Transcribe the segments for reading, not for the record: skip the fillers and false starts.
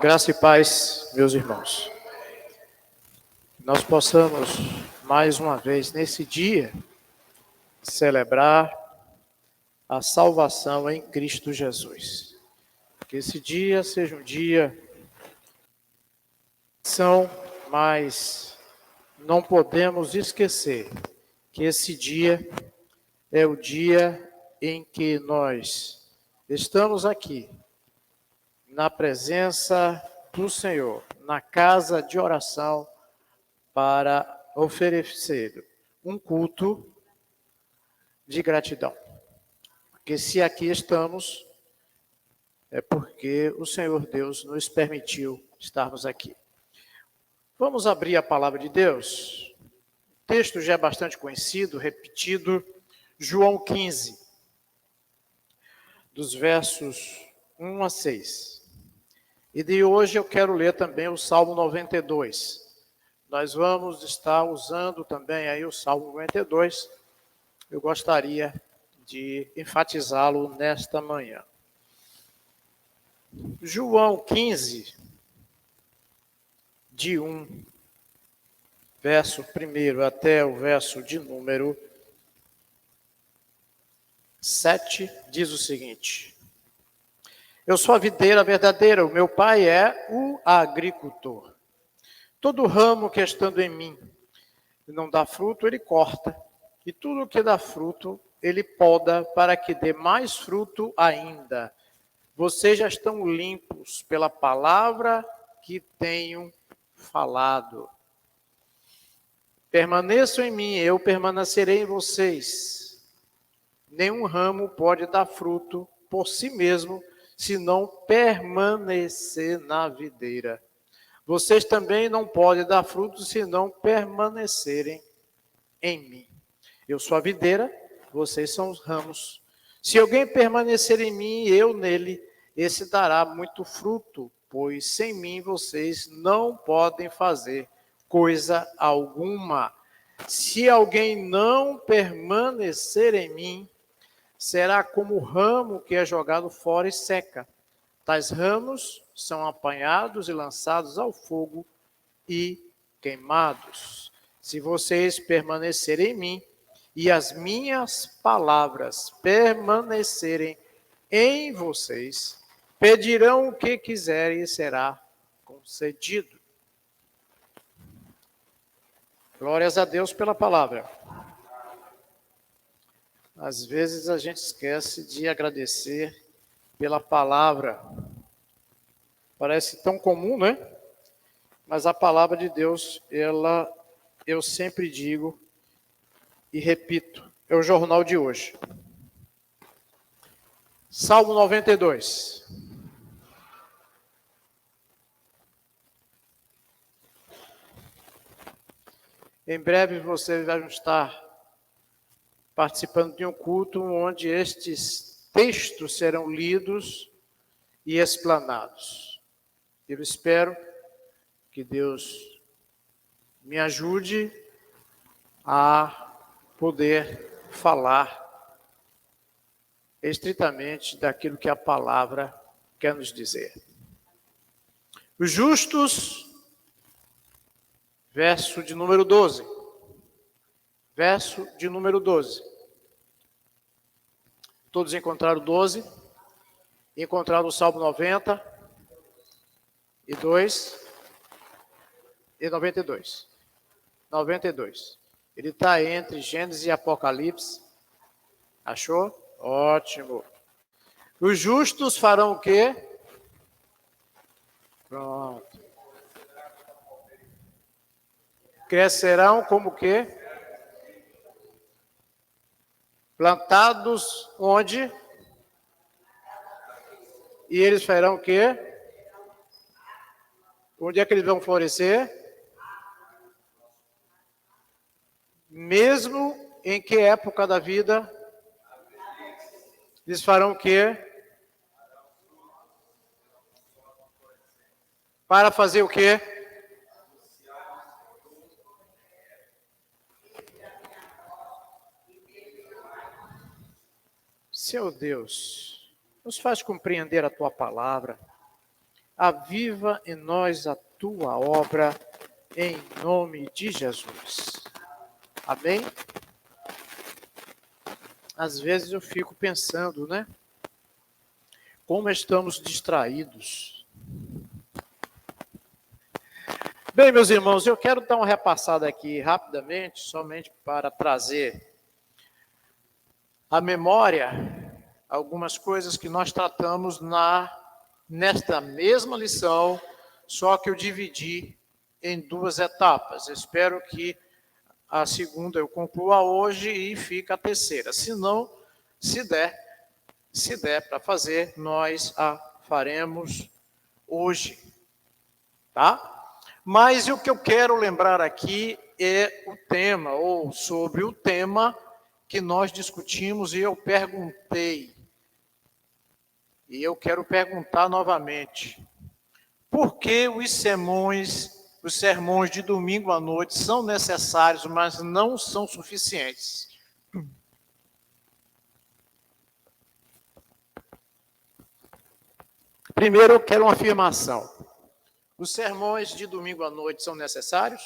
Graça e paz, meus irmãos. Nós possamos, mais uma vez, nesse dia, celebrar a salvação em Cristo Jesus. Que esse dia seja um dia mas não podemos esquecer que esse dia é o dia em que nós estamos aqui, na presença do Senhor, na casa de oração, para oferecer um culto de gratidão. Porque se aqui estamos, é porque o Senhor Deus nos permitiu estarmos aqui. Vamos abrir a palavra de Deus. O texto já é bastante conhecido, repetido, João 15, dos versos 1 a 6. E de hoje eu quero ler também o Salmo 92. Nós vamos estar usando também aí o Salmo 92. Eu gostaria de enfatizá-lo nesta manhã. João 15, de 1, verso 1 até o verso de número 7, diz o seguinte: Eu sou a videira verdadeira, o meu pai é o agricultor. Todo ramo que estando em mim não dá fruto, ele corta, e tudo que dá fruto, ele poda para que dê mais fruto ainda. Vocês já estão limpos pela palavra que tenho falado. Permaneçam em mim, eu permanecerei em vocês. Nenhum ramo pode dar fruto por si mesmo, se não permanecer na videira. Vocês também não podem dar fruto se não permanecerem em mim. Eu sou a videira, vocês são os ramos. Se alguém permanecer em mim e eu nele, esse dará muito fruto, pois sem mim vocês não podem fazer coisa alguma. Se alguém não permanecer em mim, será como o ramo que é jogado fora e seca. Tais ramos são apanhados e lançados ao fogo e queimados. Se vocês permanecerem em mim e as minhas palavras permanecerem em vocês, pedirão o que quiserem e será concedido. Glórias a Deus pela palavra. Às vezes a gente esquece de agradecer pela palavra. Parece tão comum, né? Mas a palavra de Deus, eu sempre digo e repito, é o jornal de hoje. Salmo 92. Em breve vocês vão estar participando de um culto onde estes textos serão lidos e explanados. Eu espero que Deus me ajude a poder falar estritamente daquilo que a palavra quer nos dizer. Os justos, verso de número 12. Verso de número 12. Todos encontraram 12? Encontraram o Salmo 90 e 2 e 92. 92. Ele está entre Gênesis e Apocalipse. Achou? Ótimo. Os justos farão o quê? Pronto. Crescerão como o quê? Plantados onde? E eles farão o quê? Onde é que eles vão florescer? Mesmo em que época da vida? Eles farão o quê? Para fazer o quê? Seu Deus, nos faz compreender a Tua palavra. Aviva em nós a tua obra, em nome de Jesus. Amém? Às vezes eu fico pensando, né? Como estamos distraídos. Bem, meus irmãos, eu quero dar uma repassada aqui rapidamente, somente para trazer à memória algumas coisas que nós tratamos nesta mesma lição, só que eu dividi em duas etapas. Espero que a segunda eu conclua hoje e fica a terceira. Se não, se der para fazer, nós a faremos hoje, tá? Mas o que eu quero lembrar aqui é o tema, ou sobre o tema que nós discutimos e eu perguntei. E eu quero perguntar novamente. Por que os sermões de domingo à noite são necessários, mas não são suficientes? Primeiro, eu quero uma afirmação. Os sermões de domingo à noite são necessários?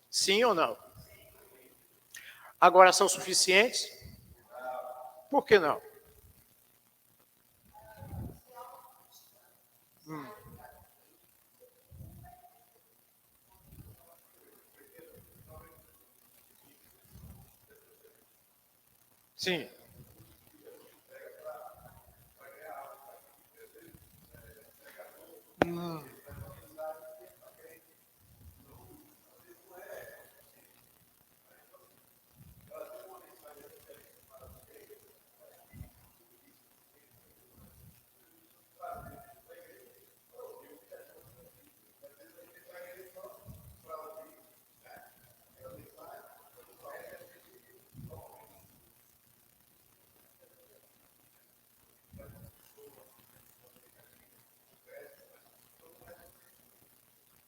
Sim ou não? Agora, são suficientes? Por que não? Sim.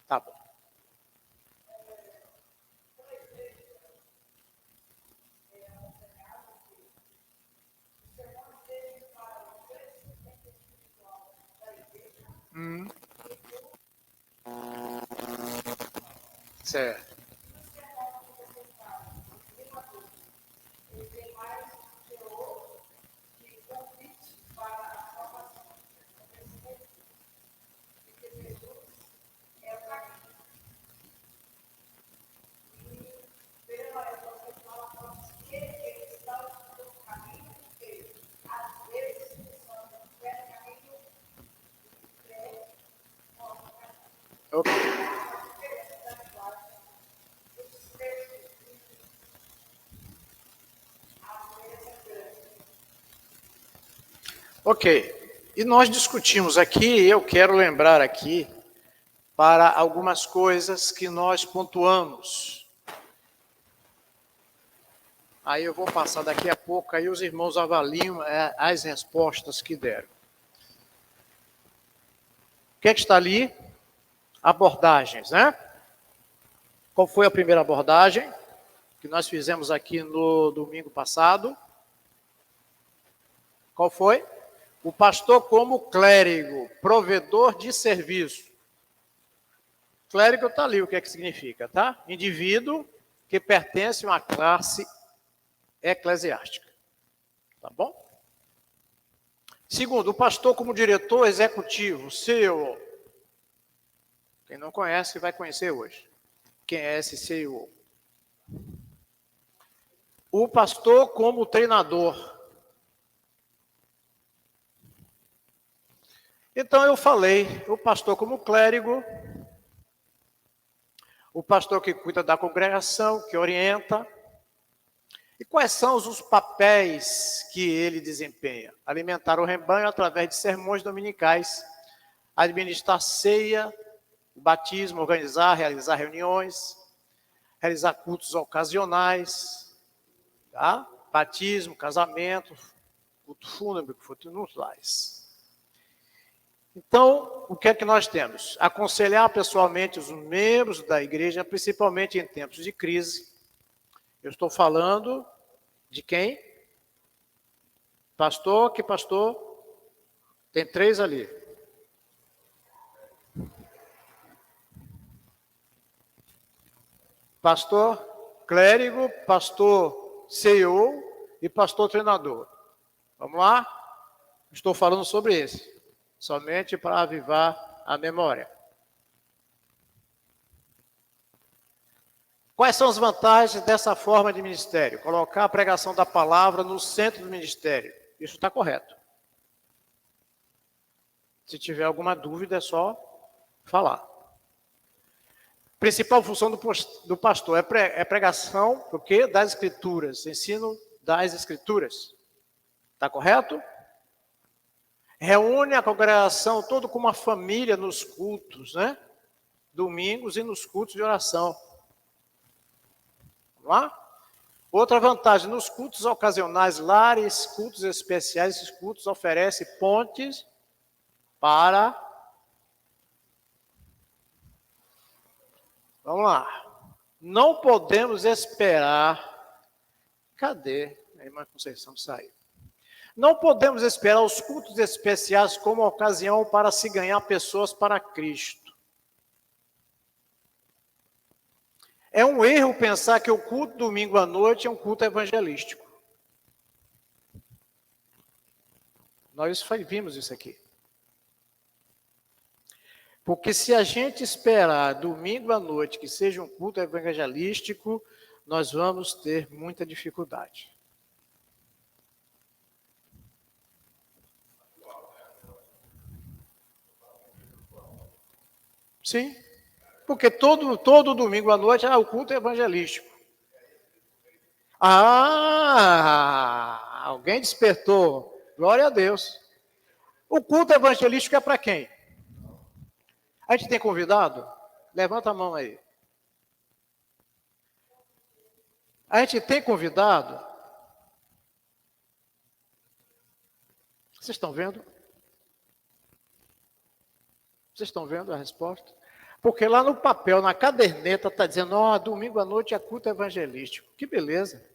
Tá bom. Certo. Ok. Ok. E nós discutimos aqui, eu quero lembrar aqui, para algumas coisas que nós pontuamos. Aí eu vou passar daqui a pouco, aí os irmãos avaliam as respostas que deram. O que é que está ali? Abordagens, né? Qual foi a primeira abordagem que nós fizemos aqui no domingo passado? Qual foi? O pastor como clérigo, provedor de serviço. Clérigo está ali, o que é que significa, tá? Indivíduo que pertence a uma classe eclesiástica. Tá bom? Segundo, o pastor como diretor executivo, CEO. Quem não conhece, vai conhecer hoje. Quem é esse CEO? O pastor como treinador. Então eu falei, o pastor como clérigo, o pastor que cuida da congregação, que orienta. E quais são os papéis que ele desempenha? Alimentar o rebanho através de sermões dominicais, administrar ceia, o batismo, organizar, realizar reuniões, realizar cultos ocasionais, tá? Batismo, casamento, culto fúnebre, futuros lares. Então, o que é que nós temos? Aconselhar pessoalmente os membros da igreja, principalmente em tempos de crise. Eu estou falando de quem? Pastor, que pastor? Tem 3 ali. Pastor clérigo, pastor CEO e pastor treinador. Vamos lá? Estou falando sobre esse, somente para avivar a memória. Quais são as vantagens dessa forma de ministério? Colocar a pregação da palavra no centro do ministério. Isso está correto. Se tiver alguma dúvida, é só falar. Principal função do pastor é pregação do quê? Das Escrituras, ensino das Escrituras. Está correto? Reúne a congregação toda como uma família nos cultos, né? Domingos e nos cultos de oração. Vamos lá? Outra vantagem, nos cultos ocasionais, lares, cultos especiais, esses cultos oferecem pontes para... Vamos lá. Não podemos esperar... Cadê? A irmã Conceição saiu. Não podemos esperar os cultos especiais como ocasião para se ganhar pessoas para Cristo. É um erro pensar que o culto domingo à noite é um culto evangelístico. Nós vimos isso aqui. Porque se a gente esperar domingo à noite que seja um culto evangelístico, nós vamos ter muita dificuldade. Sim, porque todo domingo à noite o culto é evangelístico. Alguém despertou. Glória a Deus. O culto evangelístico é para quem? A gente tem convidado? Levanta a mão aí. A gente tem convidado? Vocês estão vendo? Vocês estão vendo a resposta? Porque lá no papel, na caderneta, está dizendo, domingo à noite é culto evangelístico. Que beleza.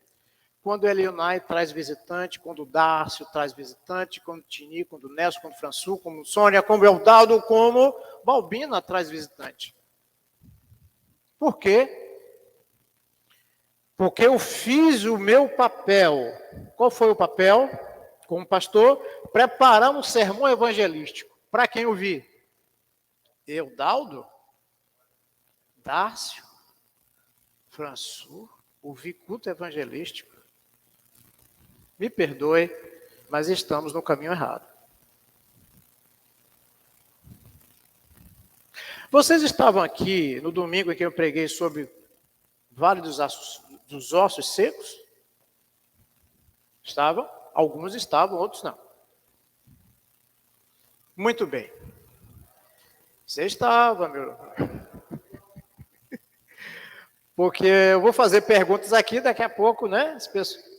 Quando o Elionai traz visitante, quando o Dárcio traz visitante, quando o Tini, quando o Nelson, quando o Françu, como o Sônia, como o Eudaldo, como Balbina traz visitante. Por quê? Porque eu fiz o meu papel. Qual foi o papel? Como pastor, preparar um sermão evangelístico. Para quem ouvir? Eudaldo? Dárcio? Françu? Ouvir culto evangelístico? Me perdoe, mas estamos no caminho errado. Vocês estavam aqui no domingo em que eu preguei sobre Vale dos Ossos Secos? Estavam? Alguns estavam, outros não. Muito bem. Você estava, meu... Porque eu vou fazer perguntas aqui daqui a pouco, né? As pessoas...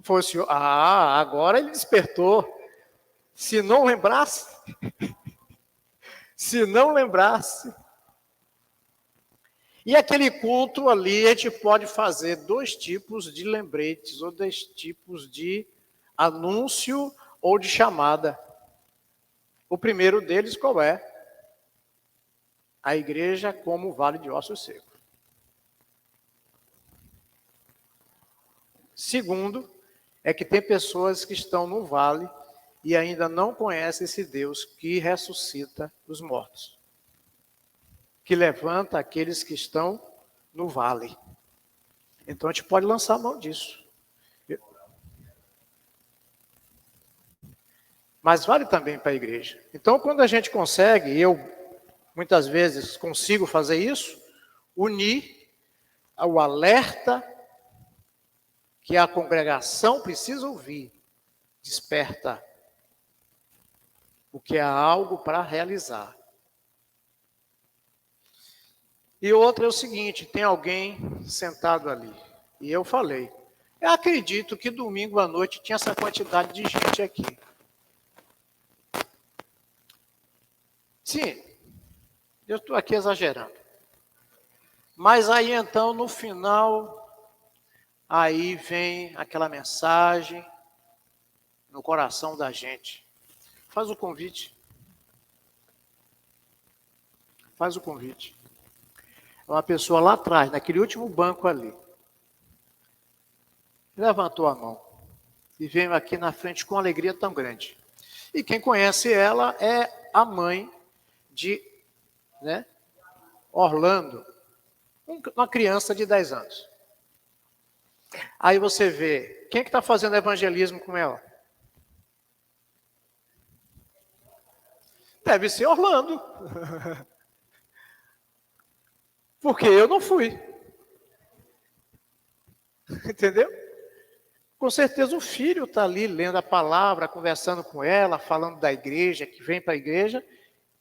Fosse, agora ele despertou. Se não lembrasse... Se não lembrasse... E aquele culto ali, a gente pode fazer 2 tipos de lembretes, ou 2 tipos de anúncio ou de chamada. O primeiro deles, qual é? A igreja como Vale de Ossos Secos. Segundo, é que tem pessoas que estão no vale e ainda não conhecem esse Deus que ressuscita os mortos, que levanta aqueles que estão no vale. Então a gente pode lançar a mão disso. Mas vale também para a igreja. Então quando a gente consegue, eu muitas vezes consigo fazer isso, unir o alerta que a congregação precisa ouvir, desperta, porque há algo para realizar. E outra é o seguinte, tem alguém sentado ali, e eu falei, eu acredito que domingo à noite tinha essa quantidade de gente aqui. Sim, eu estou aqui exagerando. Mas aí então, no final, aí vem aquela mensagem no coração da gente. Faz o convite. Faz o convite. Uma pessoa lá atrás, naquele último banco ali, levantou a mão e veio aqui na frente com uma alegria tão grande. E quem conhece ela é a mãe de, né, Orlando, uma criança de 10 anos. Aí você vê, quem é que está fazendo evangelismo com ela? Deve ser Orlando. Porque eu não fui. Entendeu? Com certeza o filho está ali lendo a palavra, conversando com ela, falando da igreja, que vem para a igreja,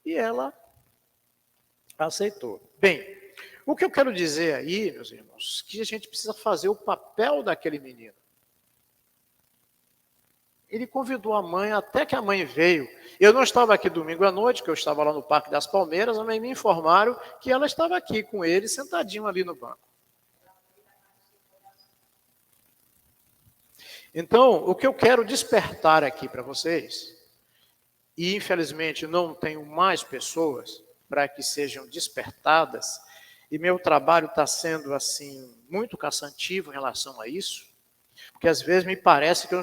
e ela aceitou. Bem, o que eu quero dizer aí, meus irmãos, que a gente precisa fazer o papel daquele menino. Ele convidou a mãe, até que a mãe veio. Eu não estava aqui domingo à noite, que eu estava lá no Parque das Palmeiras, mas me informaram que ela estava aqui com ele, sentadinho ali no banco. Então, o que eu quero despertar aqui para vocês, e infelizmente não tenho mais pessoas para que sejam despertadas, e meu trabalho está sendo assim muito cansativo em relação a isso, porque às vezes me parece que eu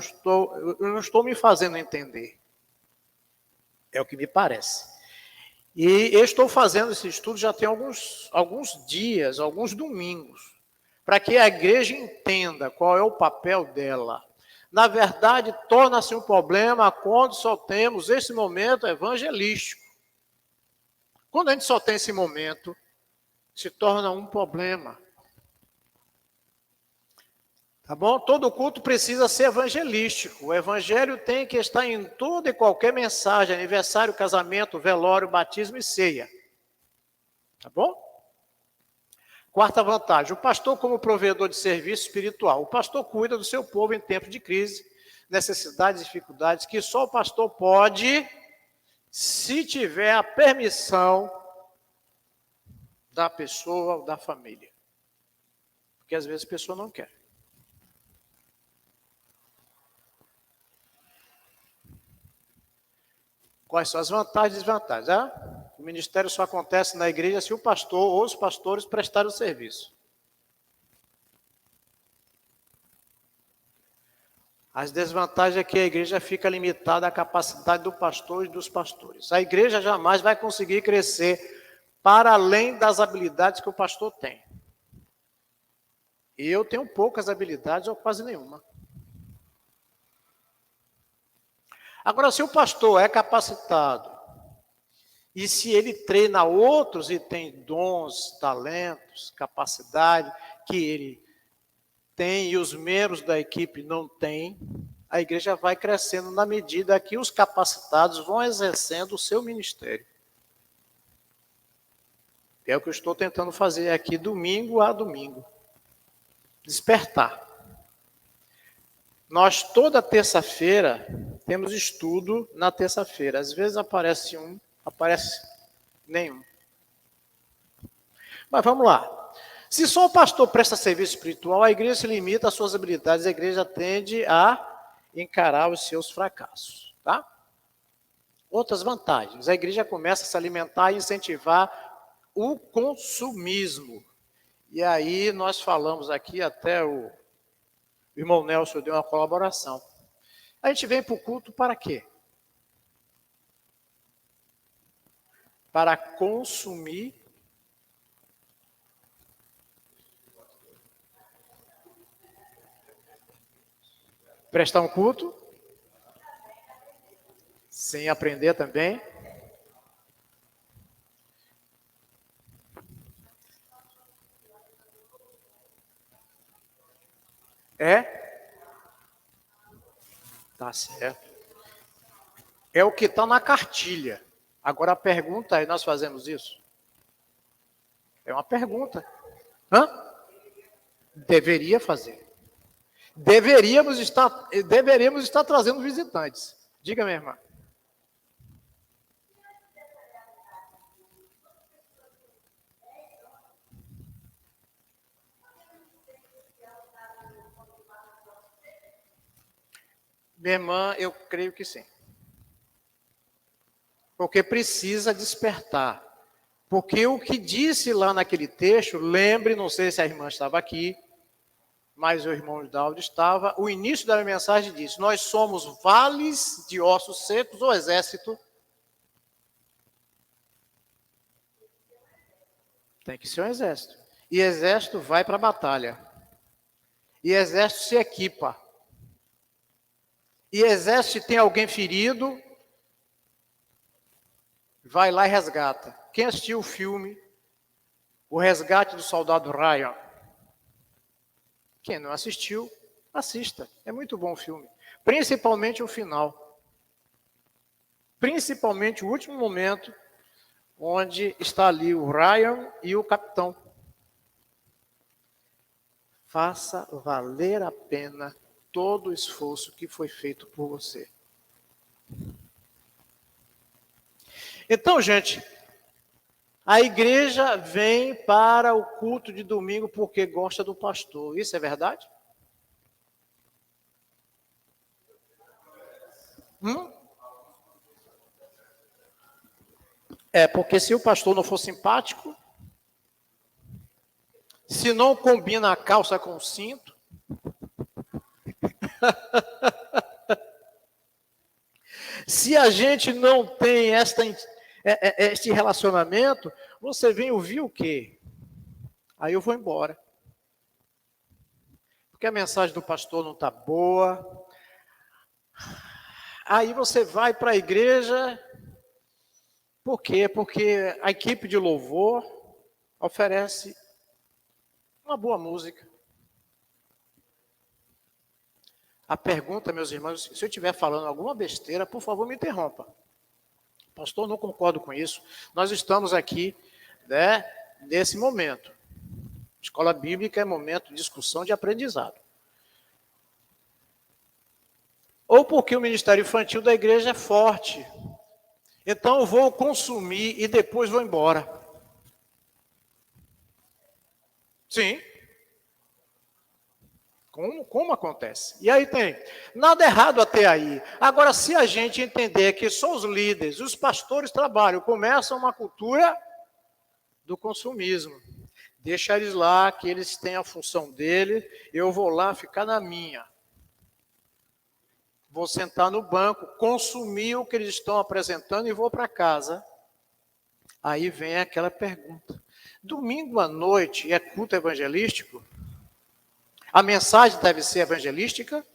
não estou me fazendo entender. É o que me parece. E eu estou fazendo esse estudo já tem alguns dias, alguns domingos, para que a igreja entenda qual é o papel dela. Na verdade, torna-se um problema quando só temos esse momento evangelístico. Quando a gente só tem esse momento, se torna um problema. Tá bom? Todo culto precisa ser evangelístico. O evangelho tem que estar em toda e qualquer mensagem, aniversário, casamento, velório, batismo e ceia. Tá bom? Quarta vantagem, o pastor como provedor de serviço espiritual. O pastor cuida do seu povo em tempo de crise, necessidades, dificuldades, que só o pastor pode, se tiver a permissão da pessoa ou da família. Porque às vezes a pessoa não quer. Quais são as vantagens e desvantagens? O ministério só acontece na igreja se o pastor ou os pastores prestarem o serviço. As desvantagens é que a igreja fica limitada à capacidade do pastor e dos pastores. A igreja jamais vai conseguir crescer para além das habilidades que o pastor tem. E eu tenho poucas habilidades ou quase nenhuma. Agora, se o pastor é capacitado, e se ele treina outros e tem dons, talentos, capacidade que ele tem e os membros da equipe não têm, a igreja vai crescendo na medida que os capacitados vão exercendo o seu ministério. É o que eu estou tentando fazer aqui domingo a domingo. Despertar. Nós toda terça-feira temos estudo na terça-feira. Às vezes aparece um, aparece nenhum. Mas vamos lá. Se só o pastor presta serviço espiritual, a igreja se limita às suas habilidades, a igreja tende a encarar os seus fracassos. Tá? Outras vantagens. A igreja começa a se alimentar e incentivar o consumismo. E aí nós falamos aqui, até o irmão Nelson deu uma colaboração. A gente vem para o culto para quê? Para consumir prestar um culto, sem aprender também. É? Tá certo. É o que está na cartilha. Agora a pergunta é, nós fazemos isso? É uma pergunta. Hã? Deveria fazer. Deveríamos estar trazendo visitantes. Diga, minha irmã. Minha irmã, eu creio que sim. Porque precisa despertar. Porque o que disse lá naquele texto, lembre, não sei se a irmã estava aqui, mas o irmão Daldo estava, o início da mensagem diz: nós somos vales de ossos secos, ou exército. Tem que ser um exército. E exército vai para a batalha. E exército se equipa. E exército, se tem alguém ferido, vai lá e resgata. Quem assistiu o filme O Resgate do Soldado Ryan? Quem não assistiu, assista. É muito bom o filme. Principalmente o final. Principalmente o último momento, onde está ali o Ryan e o capitão. Faça valer a pena todo o esforço que foi feito por você. Então, gente, a igreja vem para o culto de domingo porque gosta do pastor. Isso é verdade? É, porque se o pastor não for simpático, se não combina a calça com o cinto, se a gente não tem este relacionamento, você vem ouvir o quê? Aí eu vou embora. Porque a mensagem do pastor não está boa. Aí você vai para a igreja. Por quê? Porque a equipe de louvor oferece uma boa música. A pergunta, meus irmãos, se eu estiver falando alguma besteira, por favor, me interrompa. Pastor, não concordo com isso. Nós estamos aqui, né, nesse momento. Escola bíblica é momento de discussão, de aprendizado. Ou porque o ministério infantil da igreja é forte. Então eu vou consumir e depois vou embora. Sim. Como acontece? E aí tem, nada errado até aí. Agora, se a gente entender que só os líderes, os pastores trabalham, começam uma cultura do consumismo. Deixa eles lá, que eles têm a função dele, eu vou lá ficar na minha. Vou sentar no banco, consumir o que eles estão apresentando e vou para casa. Aí vem aquela pergunta. Domingo à noite é culto evangelístico? A mensagem deve ser evangelística?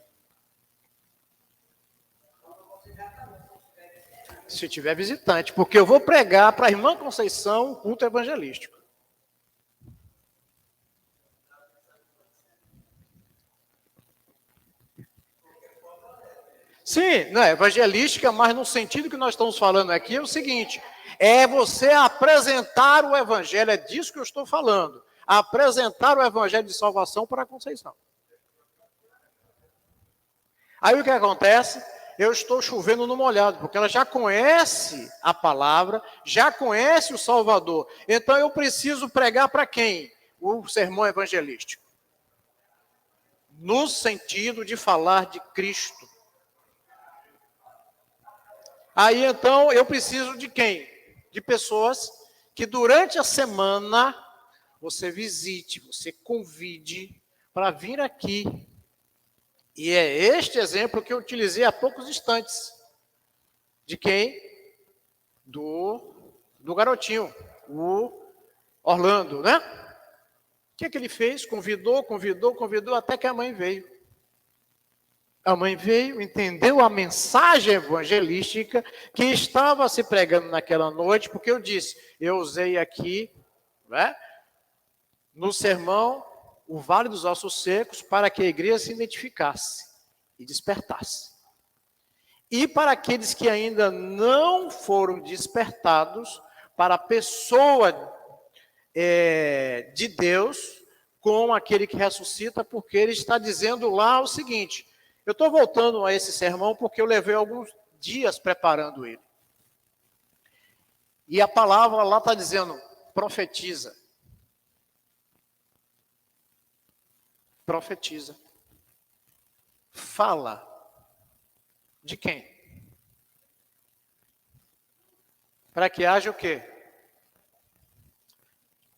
Se tiver visitante, porque eu vou pregar para a irmã Conceição um culto evangelístico. Sim, não é evangelística, mas no sentido que nós estamos falando aqui é o seguinte: é você apresentar o evangelho, é disso que eu estou falando. Apresentar o evangelho de salvação para a Conceição. Aí o que acontece? Eu estou chovendo no molhado, porque ela já conhece a palavra, já conhece o Salvador. Então eu preciso pregar para quem? O sermão evangelístico. No sentido de falar de Cristo. Aí então eu preciso de quem? De pessoas que durante a semana você visite, você convide para vir aqui. E é este exemplo que eu utilizei há poucos instantes. De quem? Do garotinho, o Orlando, né? O que ele fez? Convidou, até que a mãe veio. A mãe veio, entendeu a mensagem evangelística que estava se pregando naquela noite, porque eu disse, eu usei aqui, né, no sermão, o Vale dos Ossos Secos, para que a igreja se identificasse e despertasse. E para aqueles que ainda não foram despertados, para a pessoa de Deus, com aquele que ressuscita, porque ele está dizendo lá o seguinte: eu estou voltando a esse sermão porque eu levei alguns dias preparando ele. E a palavra lá está dizendo, profetiza. Profetiza. Fala. De quem? Para que haja o quê?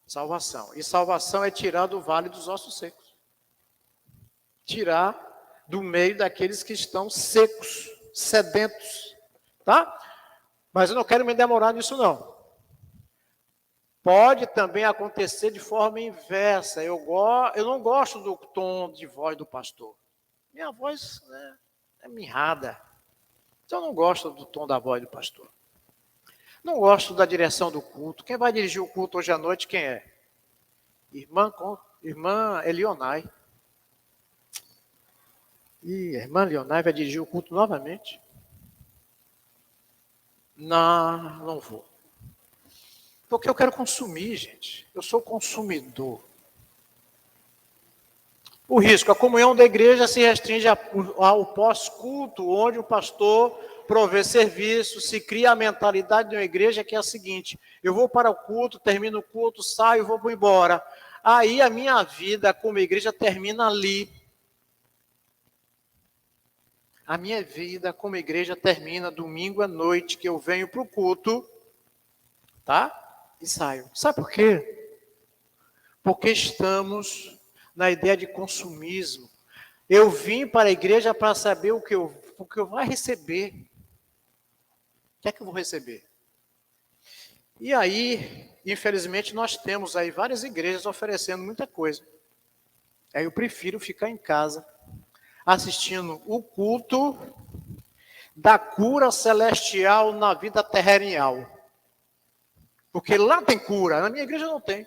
Salvação. E salvação é tirar do vale dos ossos secos. Tirar do meio daqueles que estão secos, sedentos. Tá? Mas eu não quero me demorar nisso, não. Pode também acontecer de forma inversa. Eu não gosto do tom de voz do pastor. Minha voz, né, é mirrada. Então eu não gosto do tom da voz do pastor. Não gosto da direção do culto. Quem vai dirigir o culto hoje à noite, quem é? Irmã Elionai. E a irmã Elionai vai dirigir o culto novamente? Não vou. Porque eu quero consumir, gente. Eu sou consumidor. O risco, a comunhão da igreja se restringe ao pós-culto, onde o pastor provê serviço, se cria a mentalidade de uma igreja que é a seguinte: eu vou para o culto, termino o culto, saio, vou embora. Aí a minha vida como igreja termina ali. A minha vida como igreja termina domingo à noite, que eu venho para o culto, tá? E saio. Sabe por quê? Porque estamos na ideia de consumismo. Eu vim para a igreja para saber o que eu vou receber. O que é que eu vou receber? E aí, infelizmente, nós temos aí várias igrejas oferecendo muita coisa. Aí eu prefiro ficar em casa, assistindo o culto da cura celestial na vida terrenal. Porque lá tem cura, na minha igreja não tem.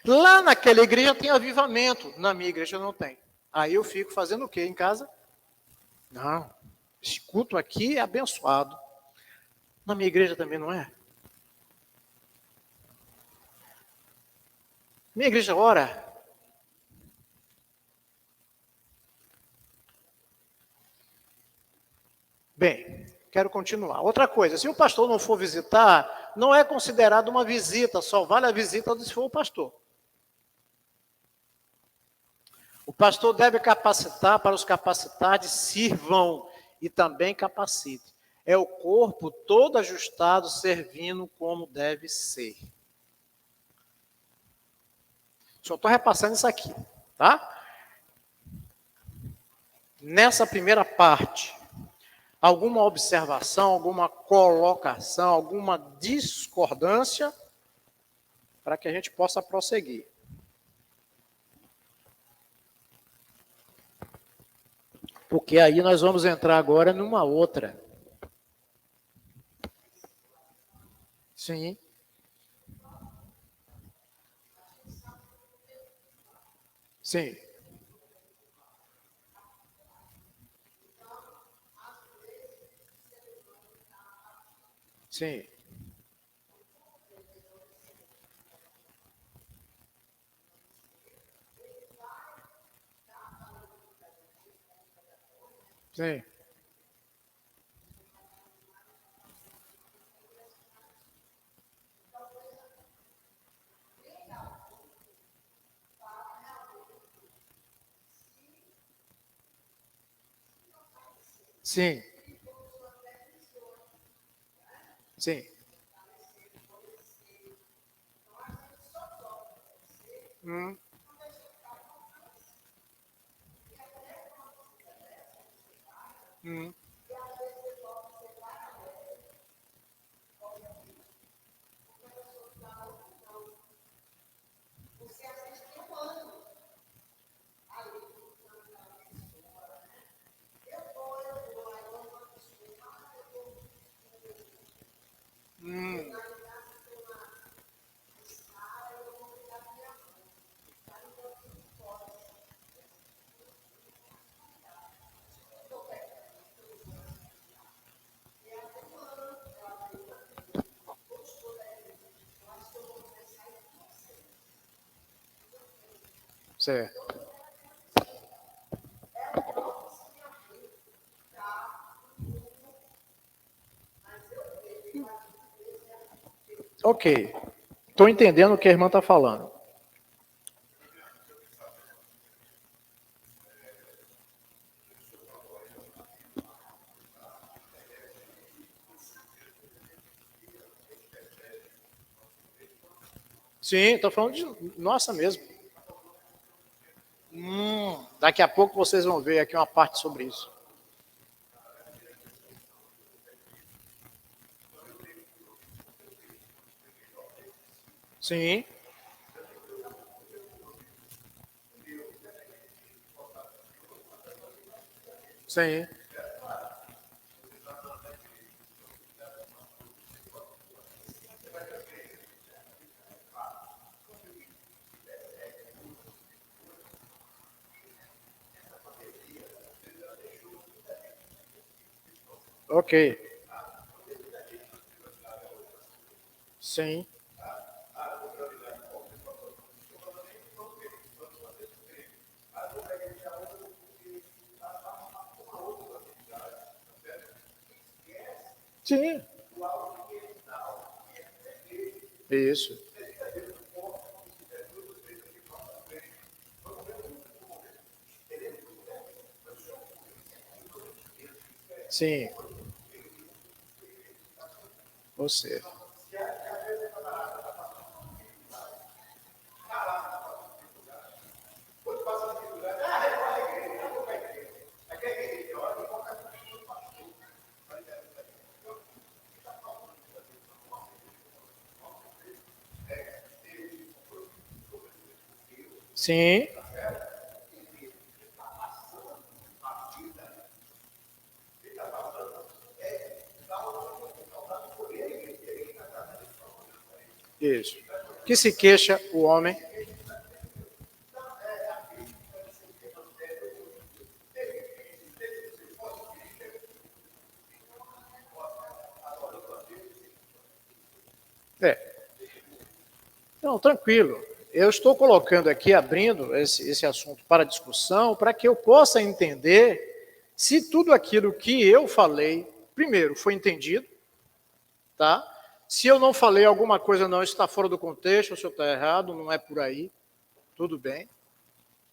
Lá naquela igreja tem avivamento, na minha igreja não tem. Aí eu fico fazendo o quê em casa? Não, esse culto aqui é abençoado. Na minha igreja também não é? Minha igreja ora. Bem, quero continuar. Outra coisa, se o pastor não for visitar, não é considerado uma visita, só vale a visita se for o pastor. O pastor deve capacitar, para os capacitados sirvam e também capacite. É o corpo todo ajustado, servindo como deve ser. Só estou repassando isso aqui, tá? Nessa primeira parte, alguma observação, alguma colocação, alguma discordância, para que a gente possa prosseguir. Porque aí nós vamos entrar agora numa outra. Sim. Sim. Sim. Sim. Sim. Sim. Hum. Hum. Hum. Certo. Ok. Estou entendendo o que a irmã está falando. Sim, estou falando de nossa mesmo. Daqui a pouco vocês vão ver aqui uma parte sobre isso. Sim. Sim. Ok. Sim. Sim. Isso. Sim. Você. Sim. Isso. Que se queixa o homem. É. Não, tranquilo. Eu estou colocando aqui, abrindo esse assunto para discussão, para que eu possa entender se tudo aquilo que eu falei, primeiro, foi entendido, tá? Se eu não falei alguma coisa, não está fora do contexto, o senhor está errado, não é por aí, tudo bem.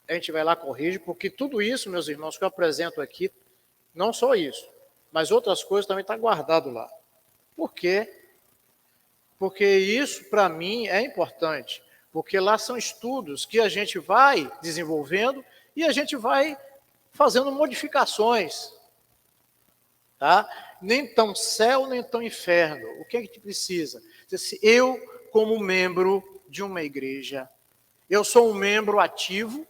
A gente vai lá, corrige, porque tudo isso, meus irmãos, que eu apresento aqui, não só isso, mas outras coisas também está guardado lá. Por quê? Porque isso, para mim, é importante, porque lá são estudos que a gente vai desenvolvendo e a gente vai fazendo modificações, tá? Nem tão céu, nem tão inferno. O que a gente precisa? Eu, como membro de uma igreja, eu sou um membro ativo?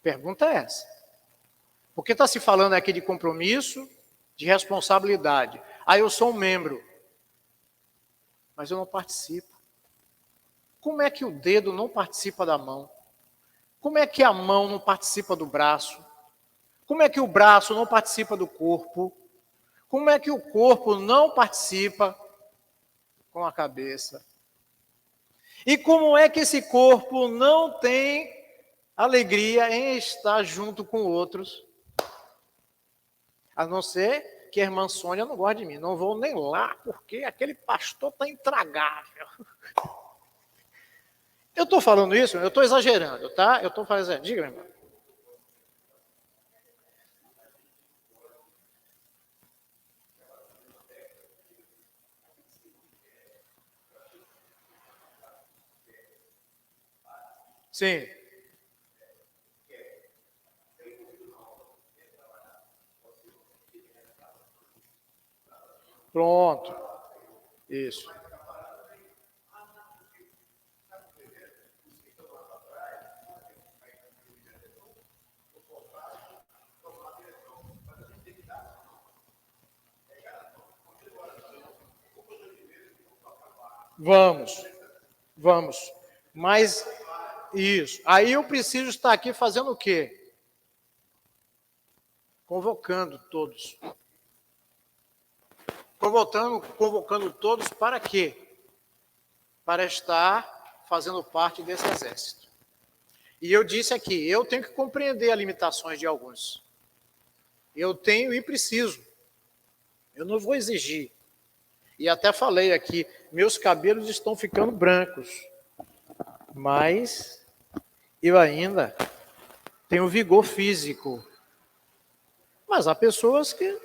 Pergunta é essa. Porque está se falando aqui de compromisso, de responsabilidade. Aí eu sou um membro, mas eu não participo. Como é que o dedo não participa da mão? Como é que a mão não participa do braço? Como é que o braço não participa do corpo? Como é que o corpo não participa com a cabeça? E como é que esse corpo não tem alegria em estar junto com outros? A não ser que a irmã Sônia não goste de mim. Não vou nem lá, porque aquele pastor está intragável. Eu estou falando isso, eu estou exagerando, tá? Eu estou fazendo. Diga, irmão. Sim. Pronto. Isso. Vamos. Vamos. Mas isso. Aí eu preciso estar aqui fazendo o quê? Convocando todos. Convocando todos para quê? Para estar fazendo parte desse exército. E eu disse aqui, eu tenho que compreender as limitações de alguns. Eu tenho e preciso. Eu não vou exigir. E até falei aqui, meus cabelos estão ficando brancos. Mas eu ainda tenho vigor físico. Mas há pessoas que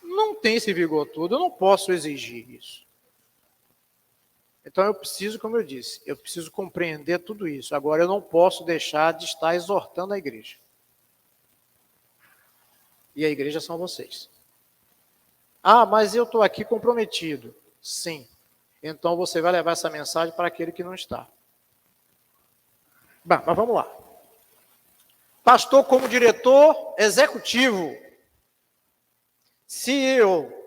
não têm esse vigor todo, eu não posso exigir isso. Então eu preciso, como eu disse, eu preciso compreender tudo isso. Agora eu não posso deixar de estar exortando a igreja. E a igreja são vocês. Ah, mas eu estou aqui comprometido. Sim. Então você vai levar essa mensagem para aquele que não está. Bom, mas vamos lá. Pastor como diretor executivo. CEO.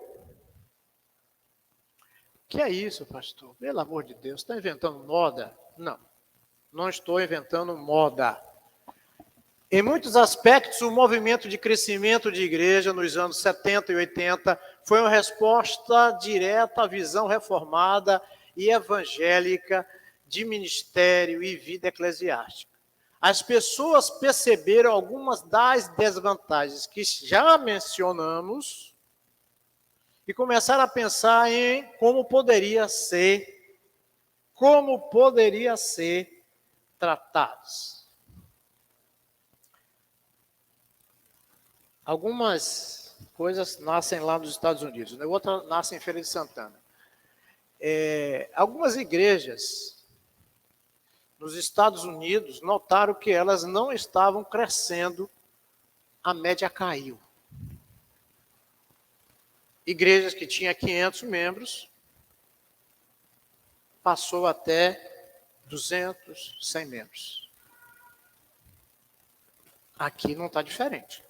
Que é isso, pastor? Pelo amor de Deus, está inventando moda? Não, não estou inventando moda. Em muitos aspectos, o movimento de crescimento de igreja nos anos 70 e 80 foi uma resposta direta à visão reformada e evangélica de ministério e vida eclesiástica. As pessoas perceberam algumas das desvantagens que já mencionamos e começaram a pensar em como poderia ser tratados. Algumas coisas nascem lá nos Estados Unidos, né? Outra nasce em Feira de Santana. Algumas igrejas nos Estados Unidos notaram que elas não estavam crescendo, a média caiu. Igrejas que tinham 500 membros, passou até 200, 100 membros. Aqui não está diferente.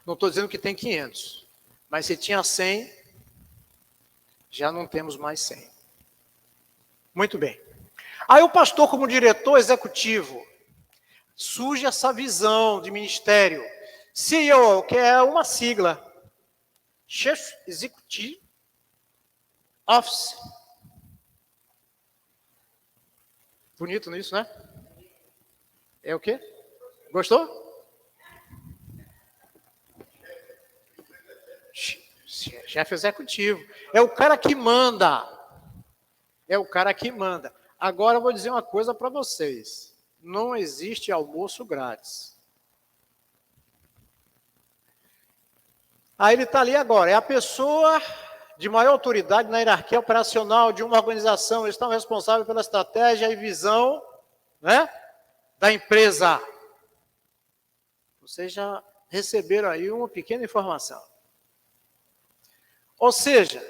Não estou dizendo que tem 500, mas se tinha 100, já não temos mais 100. Muito bem. Aí o pastor, como diretor executivo, surge essa visão de ministério. CEO, que é uma sigla. Chief Executive Office. Bonito nisso, né? É o quê? Gostou? Chefe executivo. É o cara que manda. É o cara que manda. Agora eu vou dizer uma coisa para vocês. Não existe almoço grátis. Aí ele está ali agora. É a pessoa de maior autoridade na hierarquia operacional de uma organização. Eles estão responsáveis pela estratégia e visão, né, da empresa. Vocês já receberam aí uma pequena informação. Ou seja,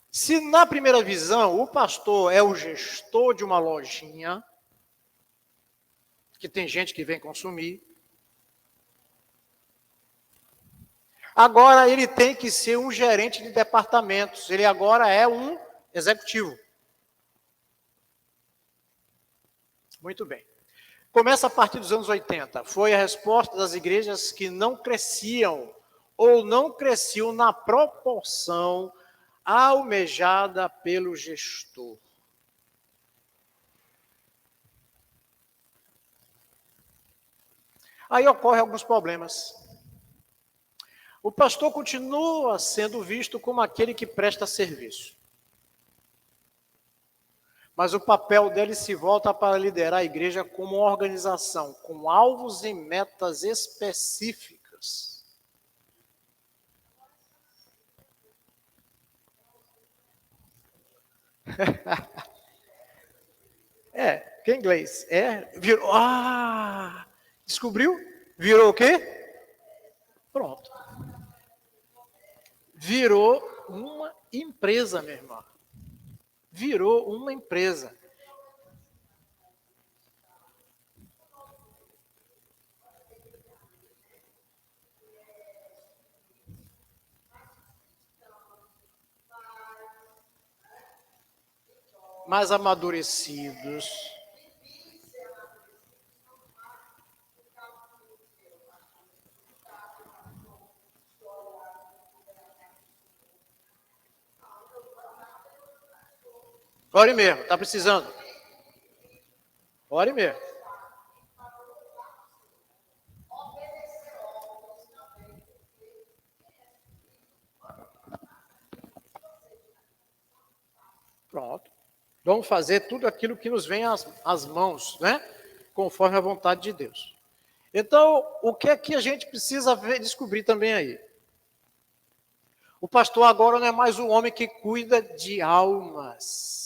se na primeira visão o pastor é o gestor de uma lojinha, que tem gente que vem consumir, agora ele tem que ser um gerente de departamentos, ele agora é um executivo. Muito bem. Começa a partir dos anos 80. Foi a resposta das igrejas que não cresciam ou não cresciam na proporção almejada pelo gestor. Aí ocorrem alguns problemas. O pastor continua sendo visto como aquele que presta serviço. Mas o papel dele se volta para liderar a igreja como uma organização, com alvos e metas específicas. Que é inglês. Virou. Descobriu? Virou o quê? Pronto. Virou uma empresa, minha irmã. Virou uma empresa. Mais amadurecidos. Ore mesmo, está precisando. Ore mesmo. Pronto. Vamos fazer tudo aquilo que nos vem às mãos, né? Conforme a vontade de Deus. Então, o que é que a gente precisa descobrir também aí? O pastor agora não é mais o homem que cuida de almas.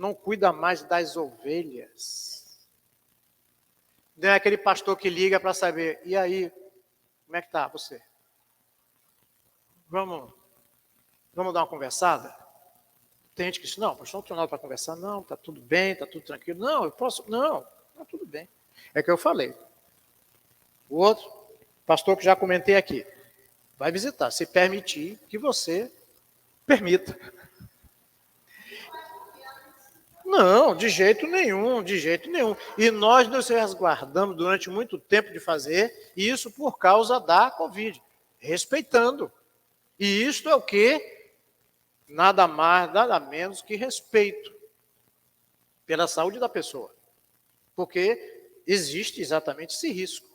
não cuida mais das ovelhas. Não é aquele pastor que liga para saber, e aí, como é que está você? Vamos dar uma conversada? Tem gente que diz, não, pastor, não tenho nada para conversar. Não, está tudo bem, está tudo tranquilo. Não, eu posso, não, está tudo bem. É que eu falei. O outro, pastor que já comentei aqui, vai visitar, se permitir que você permita. Não, de jeito nenhum, de jeito nenhum. E nós nos resguardamos durante muito tempo de fazer isso por causa da Covid, respeitando. E isto é o quê? Nada mais, nada menos que respeito pela saúde da pessoa. Porque existe exatamente esse risco.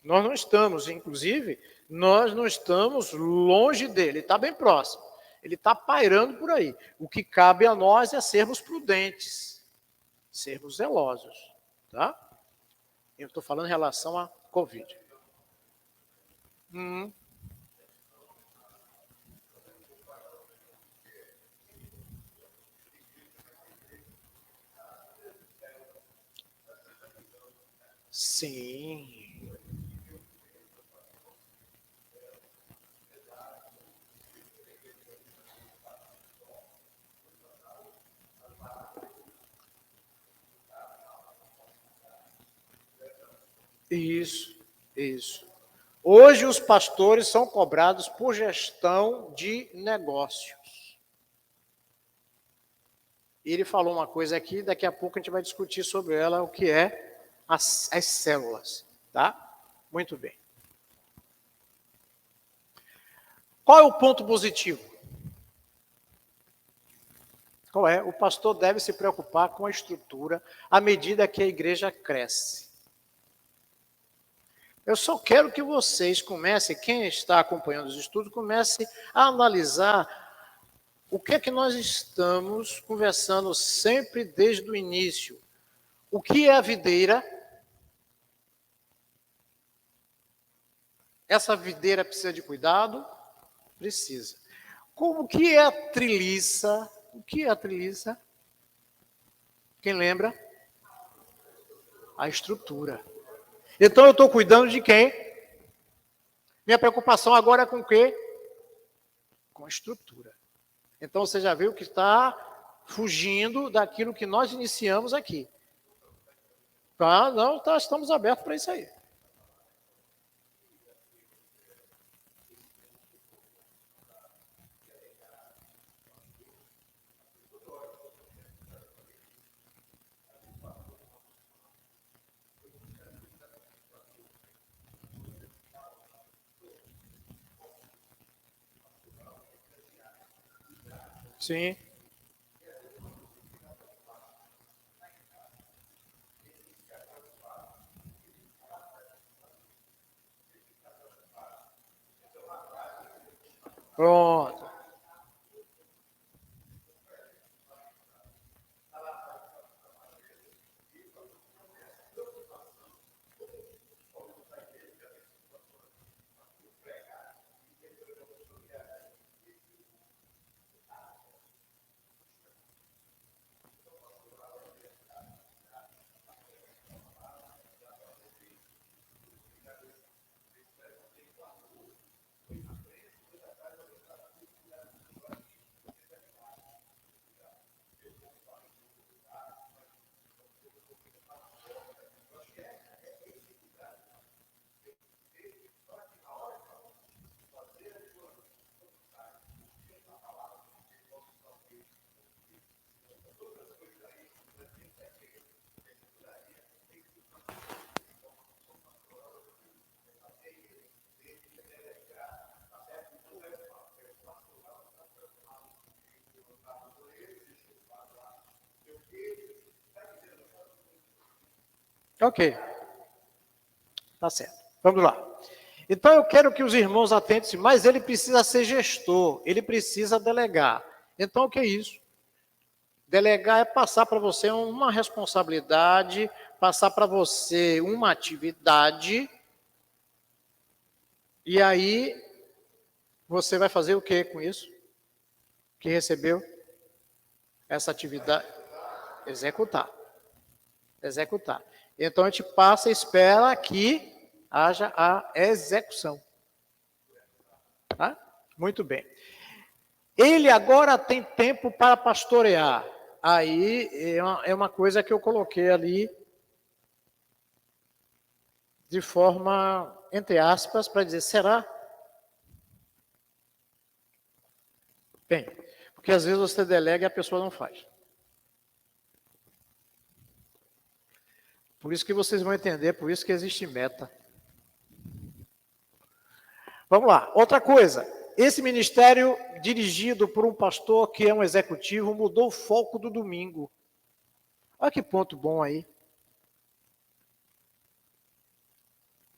Nós não estamos, inclusive, nós não estamos longe dele, está bem próximo. Ele está pairando por aí. O que cabe a nós é sermos prudentes, sermos zelosos, tá? Eu estou falando em relação à Covid. Sim. Isso. Hoje os pastores são cobrados por gestão de negócios. Ele falou uma coisa aqui, daqui a pouco a gente vai discutir sobre ela, o que é as células, tá? Muito bem. Qual é o ponto positivo? Qual é? O pastor deve se preocupar com a estrutura à medida que a igreja cresce. Eu só quero que vocês comecem, quem está acompanhando os estudos, comece a analisar o que é que nós estamos conversando sempre desde o início. O que é a videira? Essa videira precisa de cuidado? Precisa. Como que é a treliça? O que é a treliça? Quem lembra? A estrutura. Então eu estou cuidando de quem? Minha preocupação agora é com o quê? Com a estrutura. Então você já viu que está fugindo daquilo que nós iniciamos aqui. Tá? Não, tá, estamos abertos para isso aí. Sim. Pronto. Ok. Tá certo. Vamos lá. Então eu quero que os irmãos atentem, mas ele precisa ser gestor, ele precisa delegar. Então o que é isso? Delegar é passar para você uma responsabilidade, passar para você uma atividade, e aí você vai fazer o que com isso? Que recebeu? essa atividade, executar. Então a gente passa e espera que haja a execução. Tá? Muito bem. Ele agora tem tempo para pastorear. Aí é uma coisa que eu coloquei ali de forma, entre aspas, para dizer, será? Bem, porque às vezes você delega e a pessoa não faz. Por isso que vocês vão entender, por isso que existe meta. Vamos lá, outra coisa. Esse ministério, dirigido por um pastor que é um executivo, mudou o foco do domingo. Olha que ponto bom aí.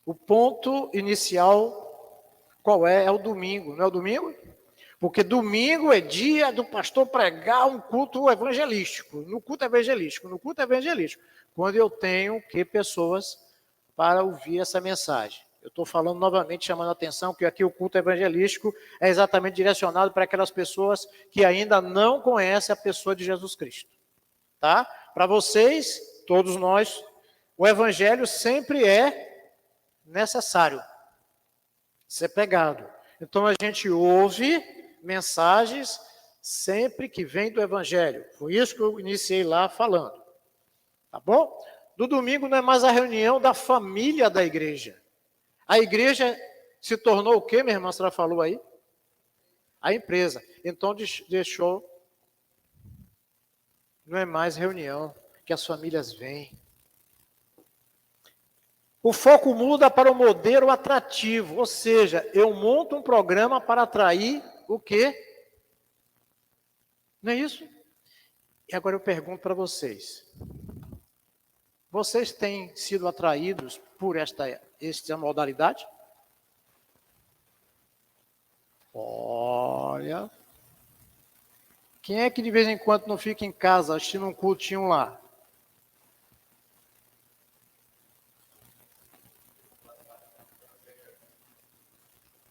O ponto inicial, qual é? É o domingo, não é o domingo? Porque domingo é dia do pastor pregar um culto evangelístico. No culto evangelístico. Quando eu tenho pessoas para ouvir essa mensagem. Eu estou falando novamente, chamando a atenção, que aqui o culto evangelístico é exatamente direcionado para aquelas pessoas que ainda não conhecem a pessoa de Jesus Cristo. Tá? Para vocês, todos nós, o evangelho sempre é necessário ser pregado. Então a gente ouve mensagens sempre que vem do evangelho. Foi isso que eu iniciei lá falando. Tá bom? Do domingo não é mais a reunião da família da igreja. A igreja se tornou o quê, minha irmã? A senhora falou aí? A empresa. Então deixou. Não é mais reunião que as famílias vêm. O foco muda para o modelo atrativo, ou seja, eu monto um programa para atrair o quê? Não é isso? E agora eu pergunto para vocês. Vocês têm sido atraídos por esta modalidade? Olha. Quem é que de vez em quando não fica em casa assistindo um cultinho lá?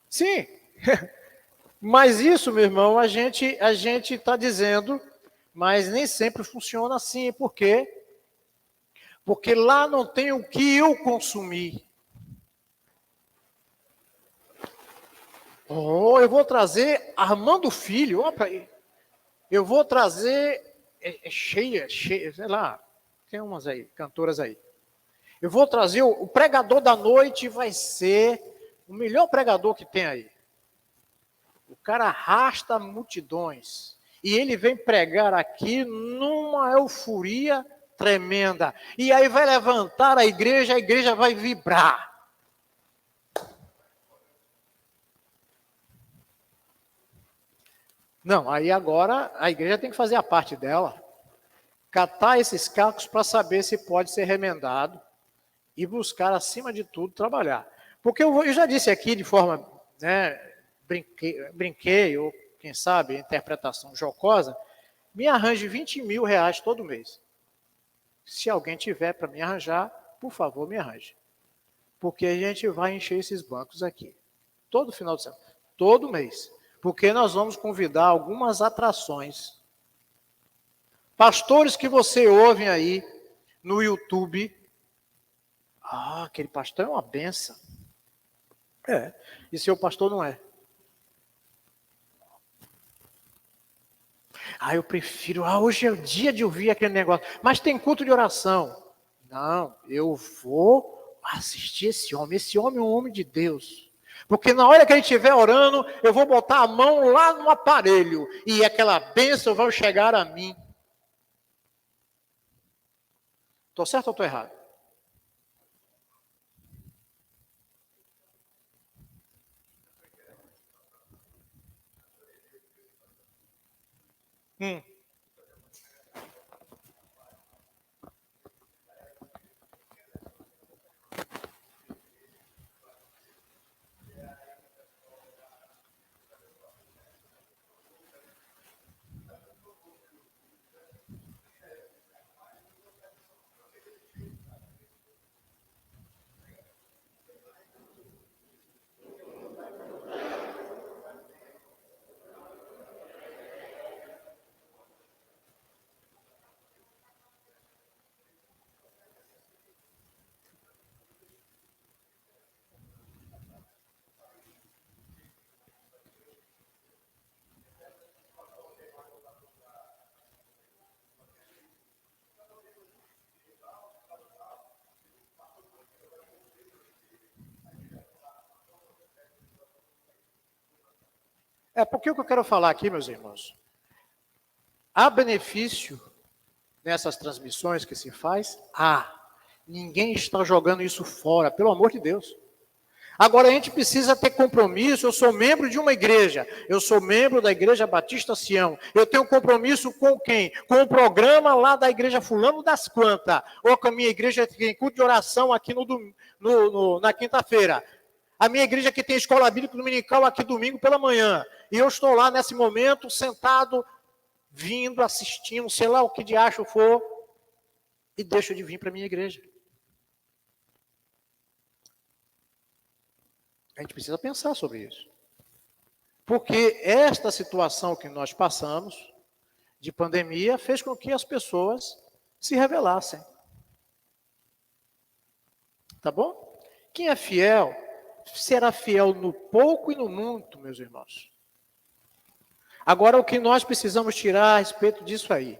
Sim. Mas isso, meu irmão, a gente está dizendo, mas nem sempre funciona assim. Por quê? Porque lá não tem o que eu consumir. Oh, eu vou trazer Armando Filho, olha para aí. Eu vou trazer cheia, sei lá, tem umas aí, cantoras aí. Eu vou trazer o pregador da noite, vai ser o melhor pregador que tem aí. O cara arrasta multidões. E ele vem pregar aqui numa euforia tremenda. E aí vai levantar a igreja vai vibrar. Não, aí agora a igreja tem que fazer a parte dela. Catar esses cacos para saber se pode ser remendado e buscar, acima de tudo, trabalhar. Porque eu já disse aqui de forma, né, brinquei, ou quem sabe, interpretação jocosa, me arranje 20 mil reais todo mês. Se alguém tiver para me arranjar, por favor, me arranje. Porque a gente vai encher esses bancos aqui. Todo final de semana. Todo mês. Porque nós vamos convidar algumas atrações. Pastores que você ouve aí no YouTube. Ah, aquele pastor é uma benção. É. E seu pastor não é? Ah, eu prefiro. Ah, hoje é o dia de ouvir aquele negócio. Mas tem culto de oração. Não, eu vou assistir esse homem. Esse homem é um homem de Deus. Porque na hora que ele estiver orando, eu vou botar a mão lá no aparelho. E aquela bênção vai chegar a mim. Estou certo ou estou errado? Porque o que eu quero falar aqui, meus irmãos, há benefício nessas transmissões que se faz? Ninguém está jogando isso fora, pelo amor de Deus. Agora a gente precisa ter compromisso. Eu sou membro de uma igreja, eu sou membro da Igreja Batista Sião. Eu tenho compromisso com quem? Com o programa lá da igreja fulano das quantas, ou com a minha igreja que tem culto de oração aqui na quinta-feira. A minha igreja que tem escola bíblica dominical aqui domingo pela manhã. E eu estou lá nesse momento, sentado, vindo, assistindo, sei lá o que de acho for, e deixo de vir para a minha igreja. A gente precisa pensar sobre isso. Porque esta situação que nós passamos, de pandemia, fez com que as pessoas se rebelassem. Tá bom? Quem é fiel, será fiel no pouco e no muito, meus irmãos. Agora, o que nós precisamos tirar a respeito disso aí?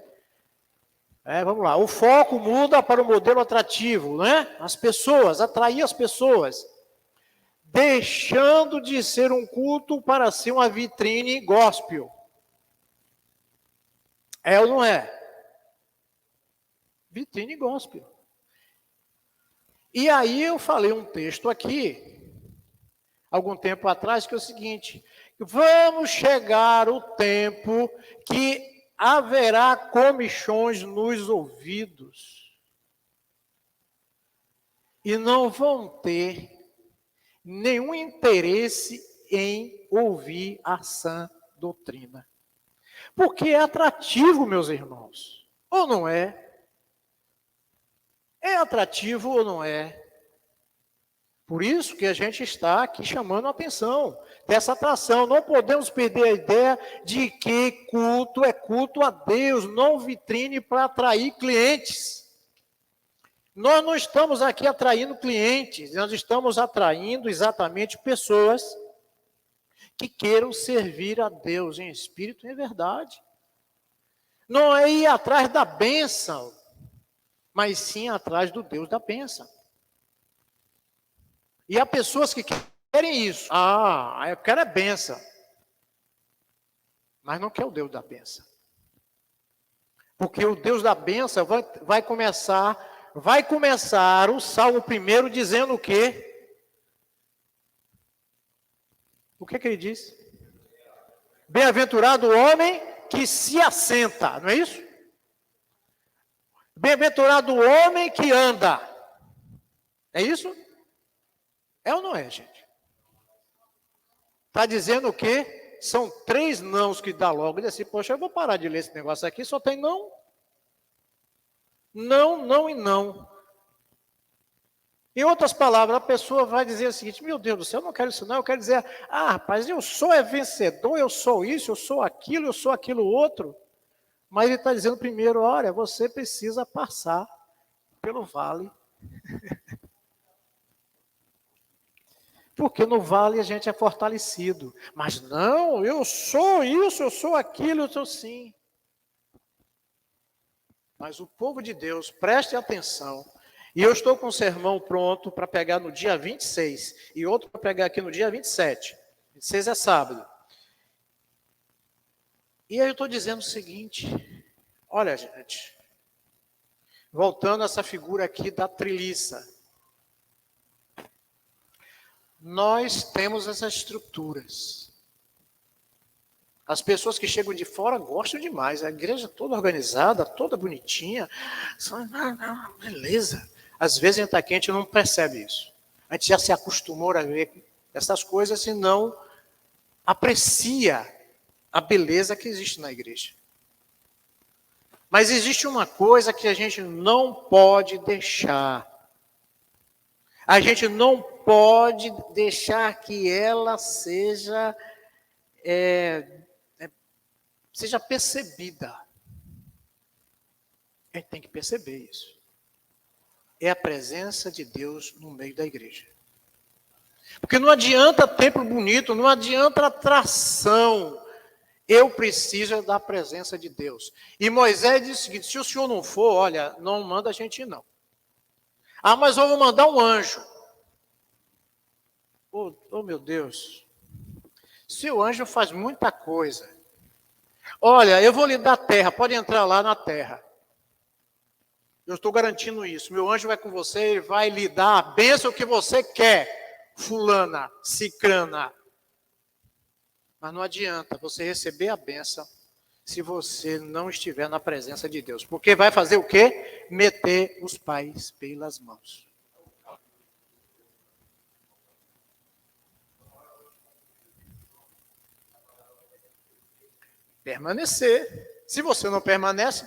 Vamos lá. O foco muda para o modelo atrativo, né? As pessoas, atrair as pessoas. Deixando de ser um culto para ser uma vitrine gospel. É ou não é? Vitrine gospel. E aí eu falei um texto aqui, algum tempo atrás, que é o seguinte: vamos chegar o tempo que haverá comichões nos ouvidos. E não vão ter nenhum interesse em ouvir a sã doutrina. Porque é atrativo, meus irmãos. Ou não é? É atrativo ou não é? Por isso que a gente está aqui chamando a atenção dessa atração. Não podemos perder a ideia de que culto é culto a Deus, não vitrine para atrair clientes. Nós não estamos aqui atraindo clientes, nós estamos atraindo exatamente pessoas que queiram servir a Deus em espírito e em verdade. Não é ir atrás da bênção, mas sim atrás do Deus da bênção. E há pessoas que querem isso. Eu quero é bênção. Mas não quer o Deus da bênção. Porque o Deus da bênção vai começar o Salmo 1 dizendo o quê? O que ele diz? Bem-aventurado o homem que se assenta, não é isso? Bem-aventurado o homem que anda. É isso? É ou não é, gente? Está dizendo o quê? São 3 nãos que dá logo. E assim, poxa, eu vou parar de ler esse negócio aqui, só tem não. Não, não e não. Em outras palavras, a pessoa vai dizer o seguinte: meu Deus do céu, eu não quero isso não, eu quero dizer, rapaz, eu sou vencedor, eu sou isso, eu sou aquilo outro. Mas ele está dizendo primeiro, olha, você precisa passar pelo vale. Porque no vale a gente é fortalecido. Mas não, eu sou isso, eu sou aquilo, eu sou sim. Mas o povo de Deus, preste atenção. E eu estou com um sermão pronto para pegar no dia 26. E outro para pegar aqui no dia 27. 26 é sábado. E aí eu estou dizendo o seguinte. Olha, gente. Voltando a essa figura aqui da treliça. Nós temos essas estruturas. As pessoas que chegam de fora gostam demais. A igreja toda organizada, toda bonitinha. Beleza. Às vezes a gente está aqui, a gente não percebe isso. A gente já se acostumou a ver essas coisas e não aprecia a beleza que existe na igreja. Mas existe uma coisa que a gente não pode deixar. A gente não pode deixar que ela seja percebida. A gente tem que perceber isso. É a presença de Deus no meio da igreja. Porque não adianta templo bonito, não adianta atração. Eu preciso da presença de Deus. E Moisés disse o seguinte: se o senhor não for, olha, não manda a gente ir, não. Mas eu vou mandar um anjo. Oh, meu Deus. Seu anjo faz muita coisa. Olha, eu vou lhe dar terra, pode entrar lá na terra. Eu estou garantindo isso. Meu anjo vai com você e vai lhe dar a bênção que você quer, fulana, cicrana. Mas não adianta você receber a bênção se você não estiver na presença de Deus. Porque vai fazer o quê? Meter os pais pelas mãos. Permanecer. Se você não permanece,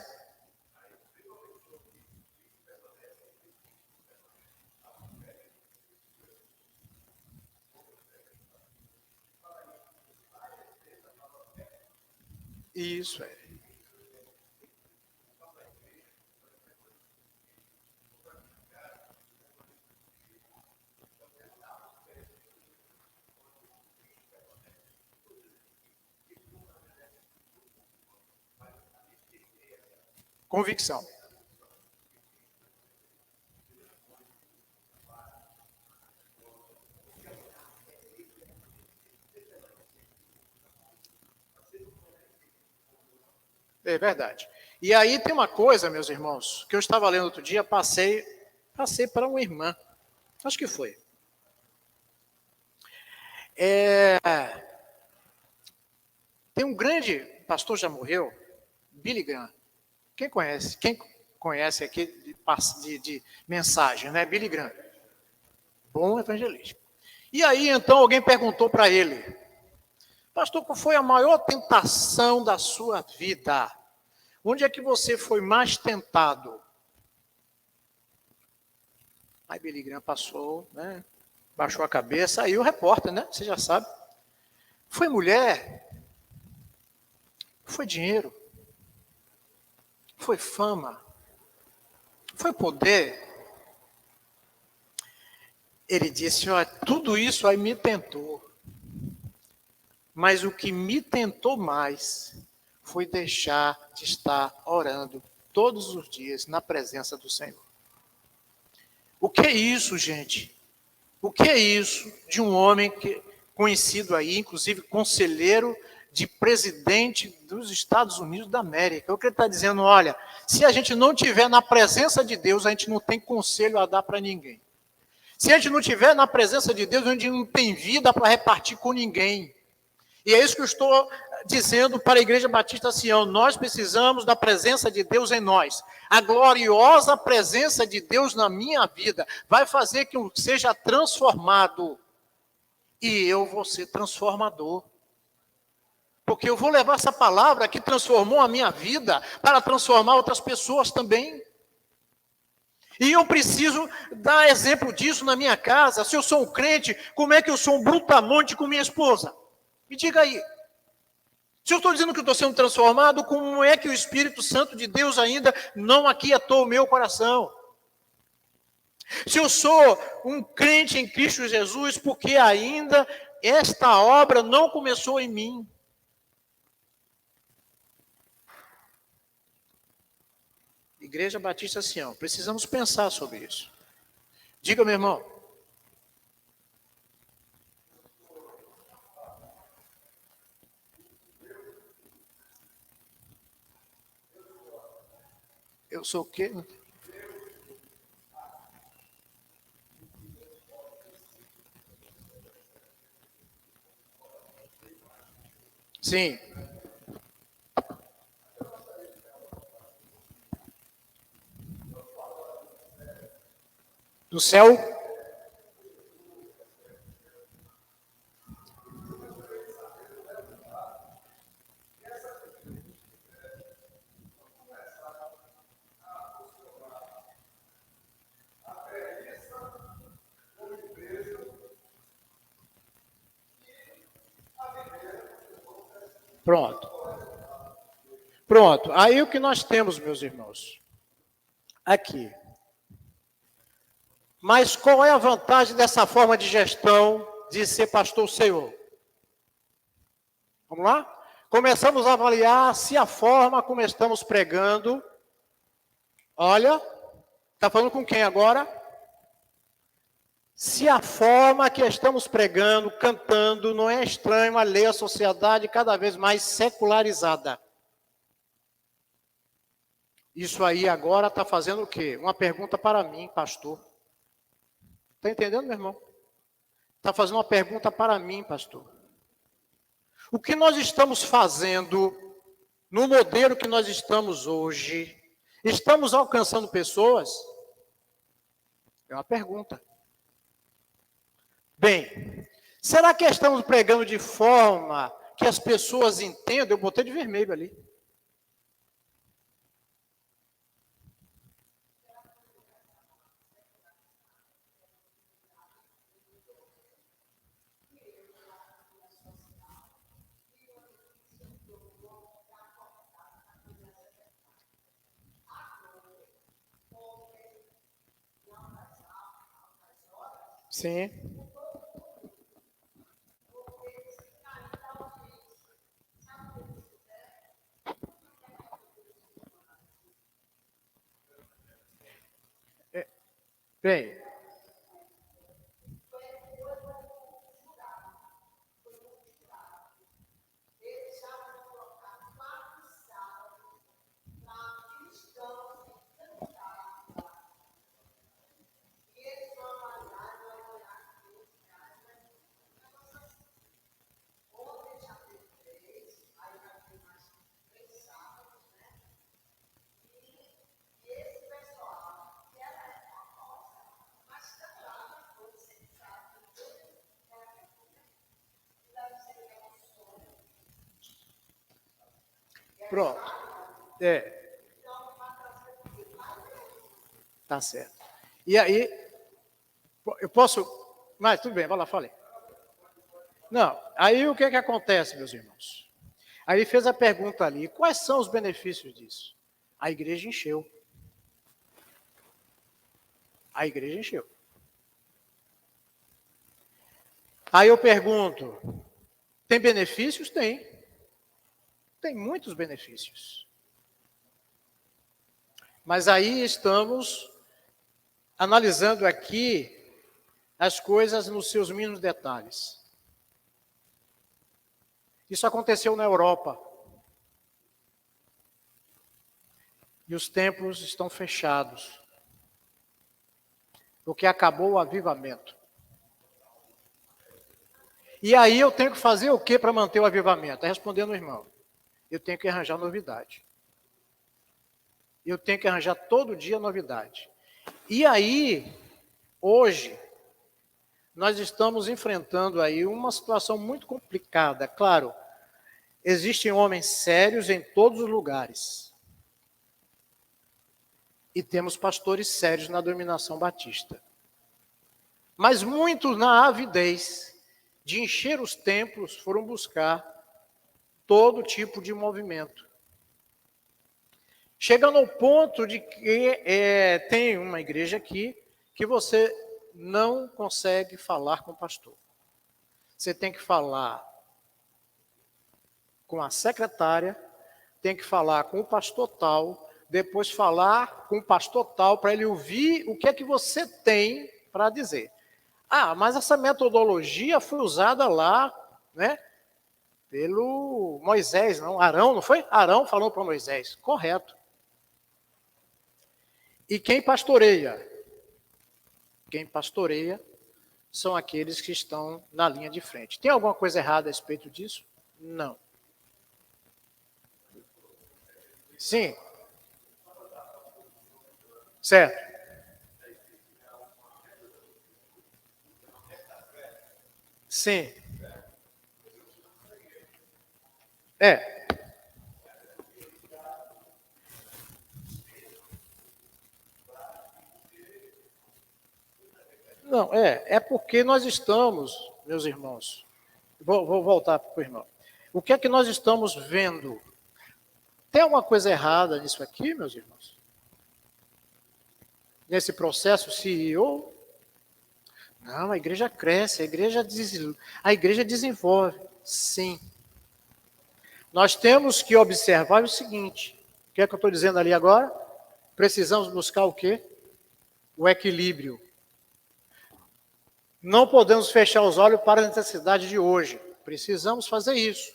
isso é. Convicção. É verdade. E aí tem uma coisa, meus irmãos, que eu estava lendo outro dia, passei para uma irmã. Acho que foi. Tem um grande pastor, já morreu, Billy Graham. Quem conhece? Quem conhece aqui de mensagem, né? Billy Graham. Bom evangelista. E aí, então, alguém perguntou para ele, pastor, qual foi a maior tentação da sua vida? Onde é que você foi mais tentado? Aí Billy Graham passou, né? Baixou a cabeça, aí o repórter, né? Você já sabe. Foi mulher? Foi dinheiro? Foi fama? Foi poder? Ele disse, olha, tudo isso aí me tentou. Mas o que me tentou mais foi deixar de estar orando todos os dias na presença do Senhor. O que é isso, gente? O que é isso de um homem conhecido aí, inclusive conselheiro de presidente dos Estados Unidos da América? O que ele está dizendo, olha, se a gente não estiver na presença de Deus, a gente não tem conselho a dar para ninguém. Se a gente não estiver na presença de Deus, a gente não tem vida para repartir com ninguém. E é isso que eu estou dizendo para a Igreja Batista Sião. Nós precisamos da presença de Deus em nós. A gloriosa presença de Deus na minha vida vai fazer que eu seja transformado. E eu vou ser transformador. Porque eu vou levar essa palavra que transformou a minha vida para transformar outras pessoas também. E eu preciso dar exemplo disso na minha casa. Se eu sou um crente, como é que eu sou um brutamonte com minha esposa? Me diga aí. Se eu estou dizendo que eu estou sendo transformado, como é que o Espírito Santo de Deus ainda não aquietou o meu coração? Se eu sou um crente em Cristo Jesus, porque ainda esta obra não começou em mim? Igreja Batista Sião, precisamos pensar sobre isso. Diga, meu irmão. Eu sou o quê? Sim. Do céu? Pronto. Pronto. Aí o que nós temos, meus irmãos? Aqui. Mas qual é a vantagem dessa forma de gestão de ser pastor Senhor? Vamos lá? Começamos a avaliar se a forma como estamos pregando. Olha, está falando com quem agora? Se a forma que estamos pregando, cantando, não é estranho alheio à sociedade cada vez mais secularizada. Isso aí agora está fazendo o quê? Uma pergunta para mim, pastor. Está entendendo, meu irmão? Está fazendo uma pergunta para mim, pastor. O que nós estamos fazendo no modelo que nós estamos hoje? Estamos alcançando pessoas? É uma pergunta. Bem, será que estamos pregando de forma que as pessoas entendam? Eu botei de vermelho ali. Sim. Bem, pronto. Tá certo. E aí, eu posso... Mas tudo bem, vai lá, falei. Não, aí o que acontece, meus irmãos? Aí fez a pergunta ali, quais são os benefícios disso? A igreja encheu. A igreja encheu. Aí eu pergunto, tem benefícios? Tem. Tem muitos benefícios. Mas aí estamos analisando aqui as coisas nos seus mínimos detalhes. Isso aconteceu na Europa. E os templos estão fechados. Porque acabou o avivamento. E aí eu tenho que fazer o que para manter o avivamento? É respondendo o irmão. Eu tenho que arranjar novidade. Eu tenho que arranjar todo dia novidade. E aí, hoje, nós estamos enfrentando aí uma situação muito complicada. Claro, existem homens sérios em todos os lugares. E temos pastores sérios na dominação batista. Mas muitos, na avidez de encher os templos, foram buscar todo tipo de movimento. Chegando ao ponto de que tem uma igreja aqui que você não consegue falar com o pastor. Você tem que falar com a secretária, tem que falar com o pastor tal, depois falar com o pastor tal, para ele ouvir o que é que você tem para dizer. Ah, mas essa metodologia foi usada lá, né, pelo Moisés, não? Arão, não foi? Arão falou para Moisés. Correto. E quem pastoreia? Quem pastoreia são aqueles que estão na linha de frente. Tem alguma coisa errada a respeito disso? Não. Sim. Certo. Sim. Não, é porque nós estamos, meus irmãos, vou voltar para o irmão. O que é que nós estamos vendo? Tem alguma coisa errada nisso aqui, meus irmãos? Nesse processo CEO? Não, a igreja cresce, a igreja desenvolve. Sim. Nós temos que observar o seguinte, o que é que eu estou dizendo ali agora? Precisamos buscar o quê? O equilíbrio. Não podemos fechar os olhos para a necessidade de hoje. Precisamos fazer isso.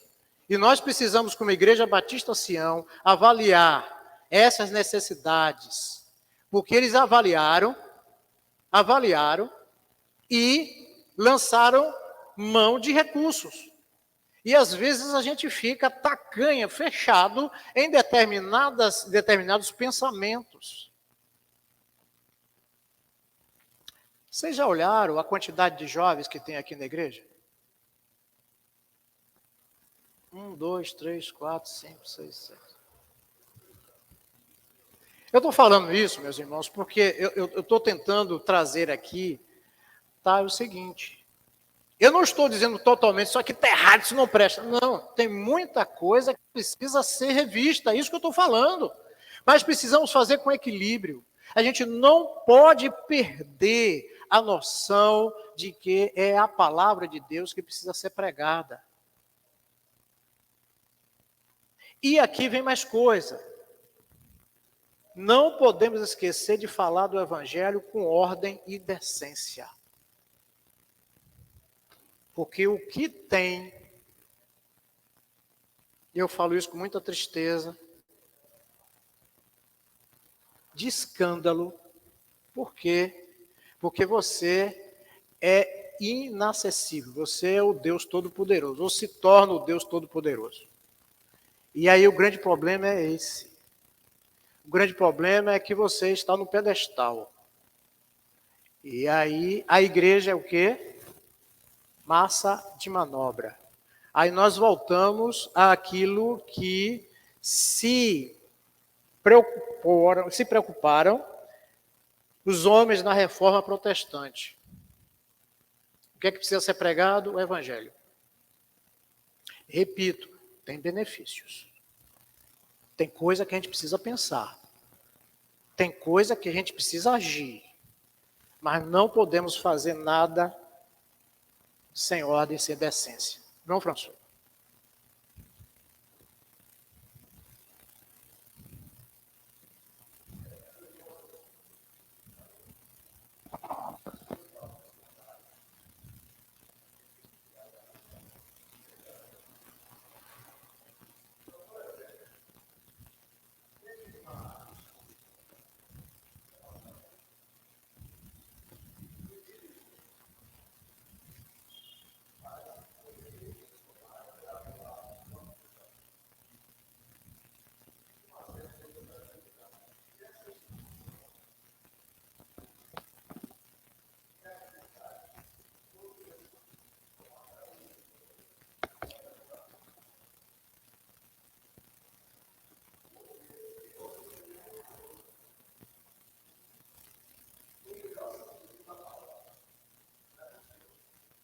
E nós precisamos, como Igreja Batista Sião, avaliar essas necessidades. Porque eles avaliaram e lançaram mão de recursos. E às vezes a gente fica tacanha, fechado em determinados pensamentos. Vocês já olharam a quantidade de jovens que tem aqui na igreja? 1, 2, 3, 4, 5, 6, 7. Eu estou falando isso, meus irmãos, porque eu estou tentando trazer aqui, o seguinte. Eu não estou dizendo totalmente, só que está errado, isso não presta. Não, tem muita coisa que precisa ser revista, é isso que eu estou falando. Mas precisamos fazer com equilíbrio. A gente não pode perder a noção de que é a palavra de Deus que precisa ser pregada. E aqui vem mais coisa. Não podemos esquecer de falar do evangelho com ordem e decência. Porque o que tem, e eu falo isso com muita tristeza, de escândalo, por quê? Porque você é inacessível, você é o Deus Todo-Poderoso, ou se torna o Deus Todo-Poderoso. E aí o grande problema é esse. O grande problema é que você está no pedestal. E aí a igreja é o quê? Massa de manobra. Aí nós voltamos àquilo que se preocuparam os homens na reforma protestante. O que é que precisa ser pregado? O evangelho. Repito, tem benefícios. Tem coisa que a gente precisa pensar. Tem coisa que a gente precisa agir. Mas não podemos fazer nada sem ordem, sem decência. João François.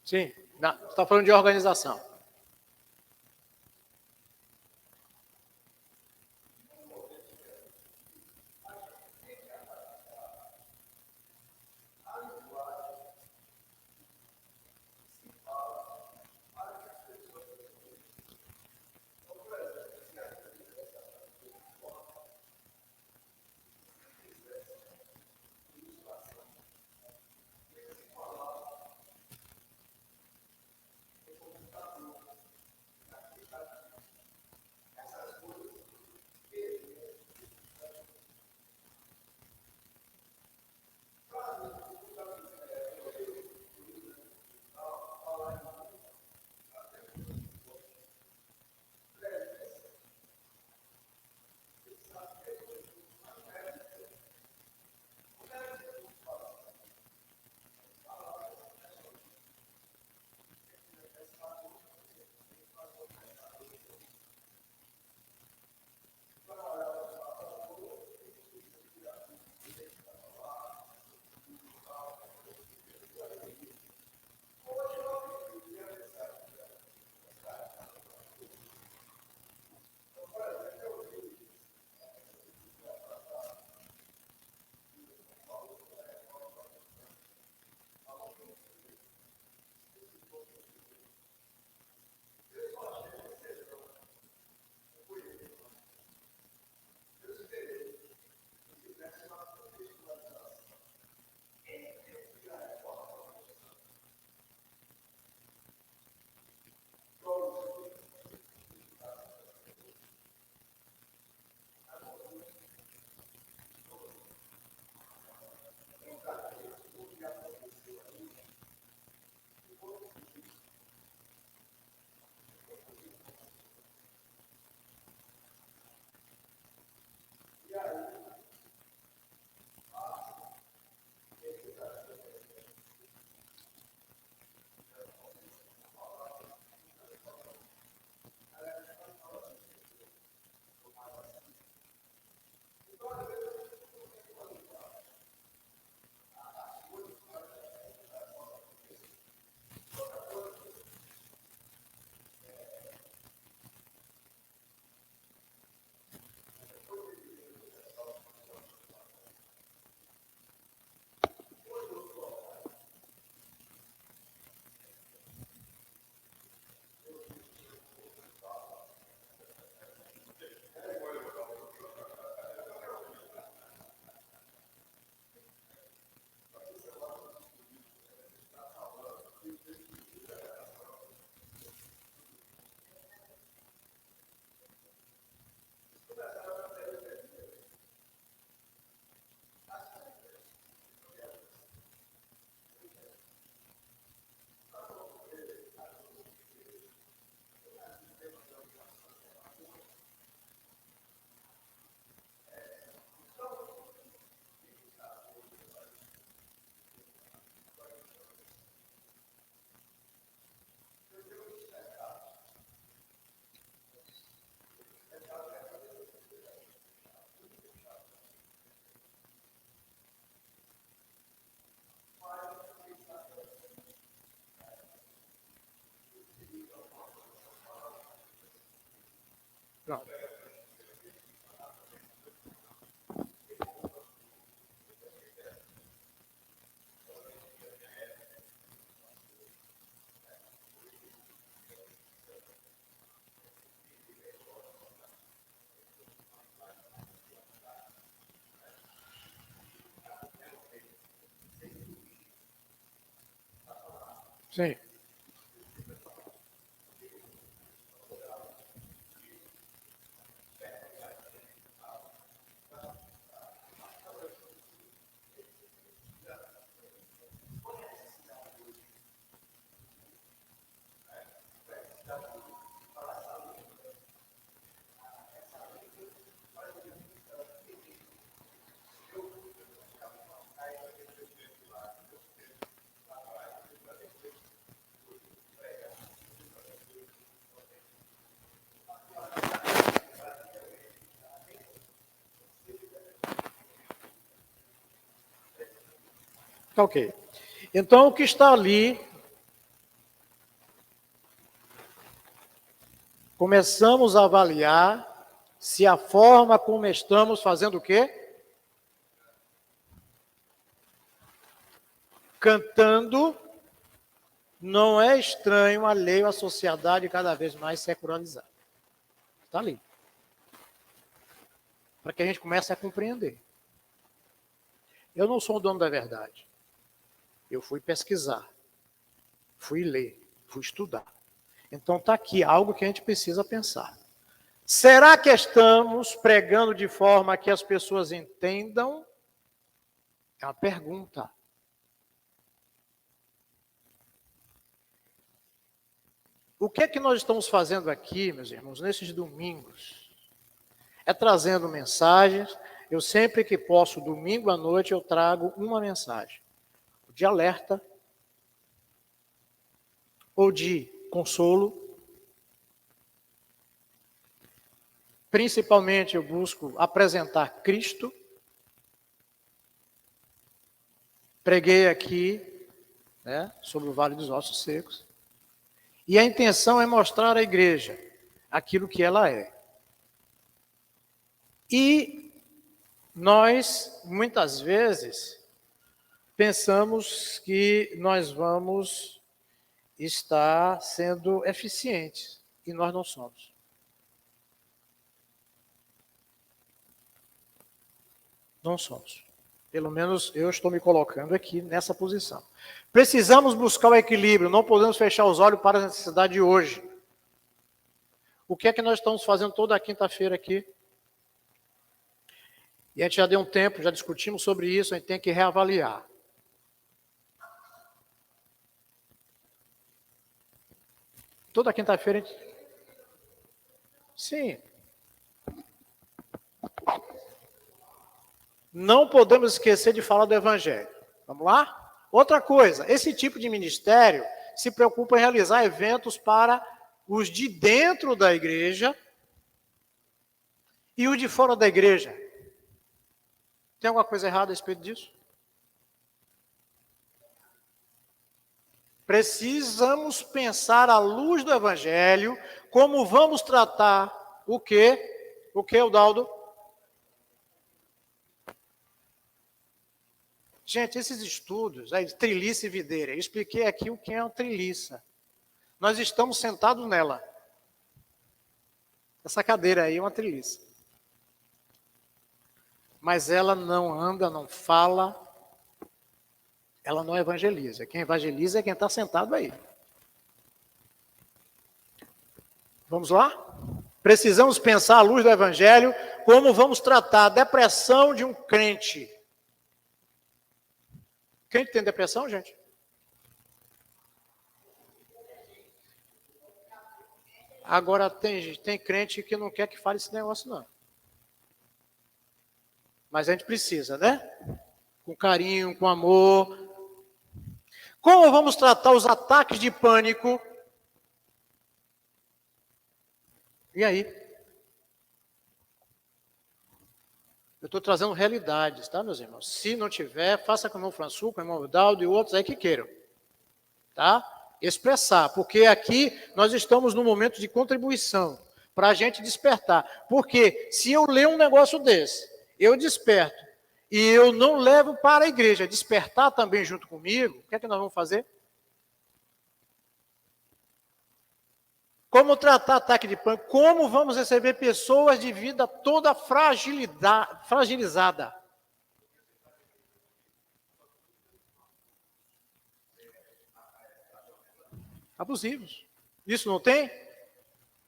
Sim, você está falando de organização. Pronto. Sim. Ok. Então, o que está ali, começamos a avaliar se a forma como estamos fazendo o quê? Cantando, não é estranho, alheio à sociedade cada vez mais secularizada. Está ali. Para que a gente comece a compreender. Eu não sou o dono da verdade. Eu fui pesquisar, fui ler, fui estudar. Então está aqui algo que a gente precisa pensar. Será que estamos pregando de forma que as pessoas entendam? É uma pergunta. O que é que nós estamos fazendo aqui, meus irmãos, nesses domingos? É trazendo mensagens. Eu sempre que posso, domingo à noite, eu trago uma mensagem. De alerta, ou de consolo. Principalmente eu busco apresentar Cristo. Preguei aqui, né, sobre o Vale dos Ossos Secos. E a intenção é mostrar à igreja aquilo que ela é. E nós, muitas vezes, pensamos que nós vamos estar sendo eficientes. E nós não somos. Não somos. Pelo menos eu estou me colocando aqui nessa posição. Precisamos buscar o equilíbrio, não podemos fechar os olhos para a necessidade de hoje. O que é que nós estamos fazendo toda a quinta-feira aqui? E a gente já deu um tempo, já discutimos sobre isso, a gente tem que reavaliar. Toda quinta-feira a gente... Sim. Não podemos esquecer de falar do Evangelho. Vamos lá? Outra coisa, esse tipo de ministério se preocupa em realizar eventos para os de dentro da igreja e os de fora da igreja. Tem alguma coisa errada a respeito disso? Precisamos pensar à luz do Evangelho como vamos tratar o quê? O que, Eudaldo? Gente, esses estudos, treliça e videira, eu expliquei aqui o que é uma treliça. Nós estamos sentados nela. Essa cadeira aí é uma treliça. Mas ela não anda, não fala, ela não evangeliza. Quem evangeliza é quem está sentado aí. Vamos lá? Precisamos pensar à luz do Evangelho como vamos tratar a depressão de um crente. Crente tem depressão, gente? Agora tem crente que não quer que fale esse negócio, não. Mas a gente precisa, né? Com carinho, com amor. Como vamos tratar os ataques de pânico? E aí? Eu estou trazendo realidades, tá, meus irmãos? Se não tiver, faça com o irmão François, com o irmão Daldo e outros aí que queiram. Tá? Expressar, porque aqui nós estamos num momento de contribuição. para a gente despertar. Porque se eu ler um negócio desse, eu desperto, e eu não levo para a igreja despertar também junto comigo, o que é que nós vamos fazer? Como tratar ataque de pânico? Como vamos receber pessoas de vida toda fragilizada? Abusivos. Isso não tem?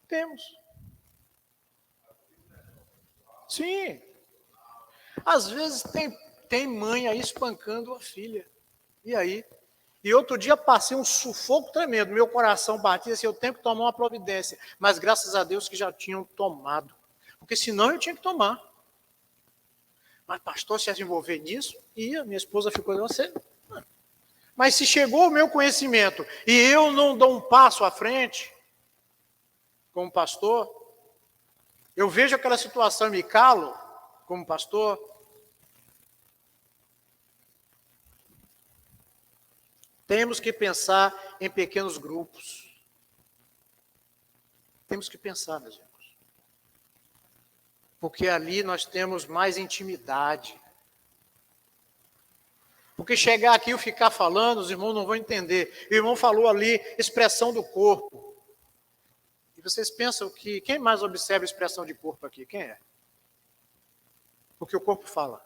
Temos. Sim. Às vezes tem mãe aí espancando a filha. E aí? E outro dia passei um sufoco tremendo. Meu coração batia assim, eu tenho que tomar uma providência. Mas graças a Deus que já tinham tomado. Porque senão eu tinha que tomar. Mas pastor, se ia se envolver nisso? Ia. Minha esposa ficou, você... Mas se chegou o meu conhecimento e eu não dou um passo à frente, como pastor, eu vejo aquela situação e me calo, como pastor, temos que pensar em pequenos grupos. Temos que pensar, meus irmãos. Porque ali nós temos mais intimidade. Porque chegar aqui e ficar falando, os irmãos não vão entender. O irmão falou ali, expressão do corpo. E vocês pensam que... Quem mais observa a expressão de corpo aqui? Quem é? O que o corpo fala.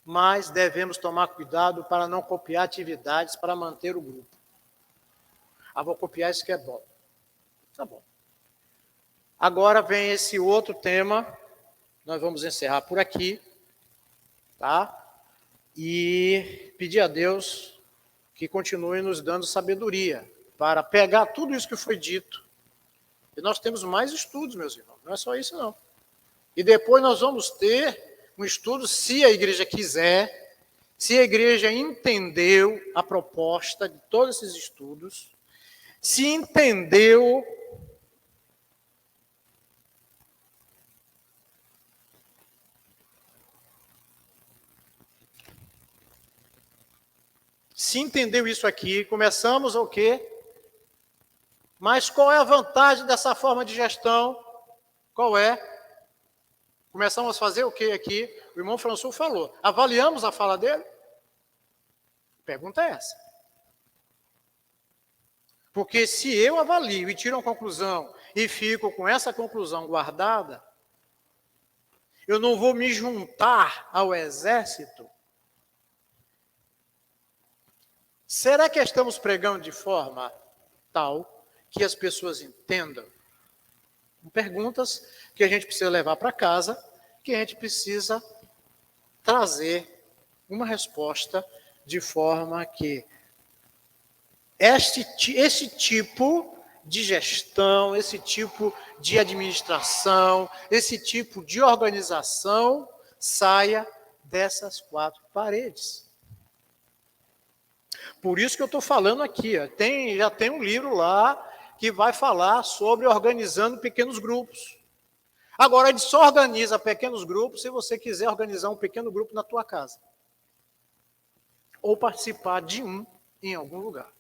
Mas devemos tomar cuidado para não copiar atividades para manter o grupo. Ah, vou copiar isso que é bom. Tá bom. Agora vem esse outro tema, nós vamos encerrar por aqui, tá? E pedir a Deus que continue nos dando sabedoria para pegar tudo isso que foi dito. E nós temos mais estudos, meus irmãos, não é só isso não. E depois nós vamos ter um estudo, se a igreja quiser, se a igreja entendeu a proposta de todos esses estudos, se entendeu isso aqui, começamos o quê? Mas qual é a vantagem dessa forma de gestão? Qual é? Começamos a fazer o quê aqui? O irmão François falou. Avaliamos a fala dele? A pergunta é essa. Porque se eu avalio e tiro uma conclusão e fico com essa conclusão guardada, eu não vou me juntar ao exército. Será que estamos pregando de forma tal que as pessoas entendam? Perguntas que a gente precisa levar para casa, que a gente precisa trazer uma resposta de forma que esse tipo de gestão, esse tipo de administração, esse tipo de organização saia dessas quatro paredes. Por isso que eu estou falando aqui, ó, já tem um livro lá que vai falar sobre organizando pequenos grupos. Agora, ele só organiza pequenos grupos se você quiser organizar um pequeno grupo na tua casa. Ou participar de um em algum lugar.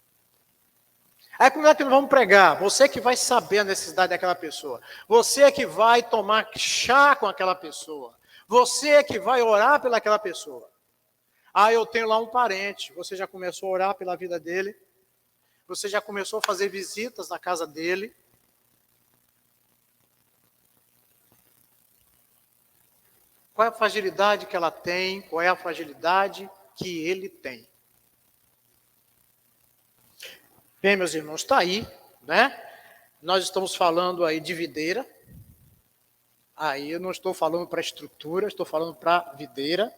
Aí como é que nós vamos pregar? Você que vai saber a necessidade daquela pessoa. Você é que vai tomar chá com aquela pessoa. Você é que vai orar pelaquela pessoa. Ah, eu tenho lá um parente. Você já começou a orar pela vida dele? Você já começou a fazer visitas na casa dele? Qual é a fragilidade que ela tem? Qual é a fragilidade que ele tem? Bem, meus irmãos, está aí, né? Nós estamos falando aí de videira. Aí eu não estou falando para estrutura, estou falando para videira,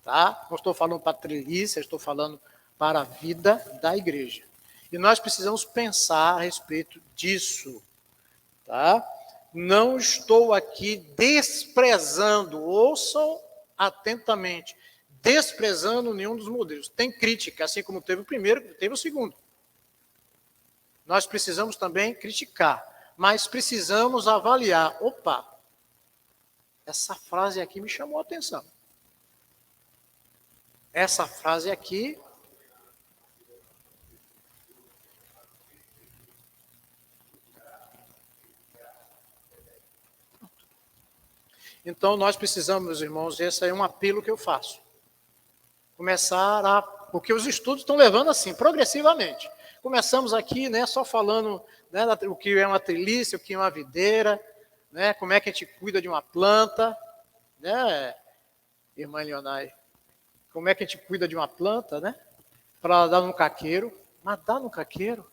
tá? Não estou falando para treliça, estou falando para a vida da igreja. E nós precisamos pensar a respeito disso, tá? Não estou aqui desprezando, ouçam atentamente, desprezando nenhum dos modelos. Tem crítica, assim como teve o primeiro, teve o segundo. Nós precisamos também criticar, mas precisamos avaliar. Opa, essa frase aqui me chamou a atenção. Essa frase aqui então nós precisamos, meus irmãos, esse é um apelo que eu faço. Começar a... Porque os estudos estão levando assim, progressivamente. Começamos aqui, né, só falando, né, o que é uma treliça, o que é uma videira, né, como é que a gente cuida de uma planta, né, irmã Leonai? Como é que a gente cuida de uma planta, né, para dar no caqueiro. Mas dá no caqueiro?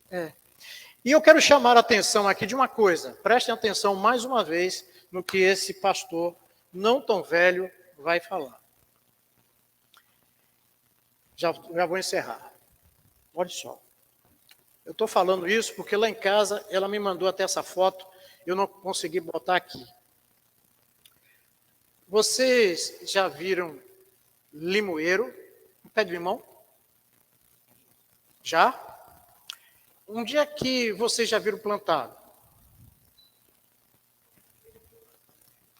É. E eu quero chamar a atenção aqui de uma coisa. Prestem atenção mais uma vez no que esse pastor, não tão velho, vai falar. Já vou encerrar. Olha só. Eu estou falando isso porque lá em casa ela me mandou até essa foto, eu não consegui botar aqui. Vocês já viram limoeiro, um pé de limão? Já? Um dia que vocês já viram plantado?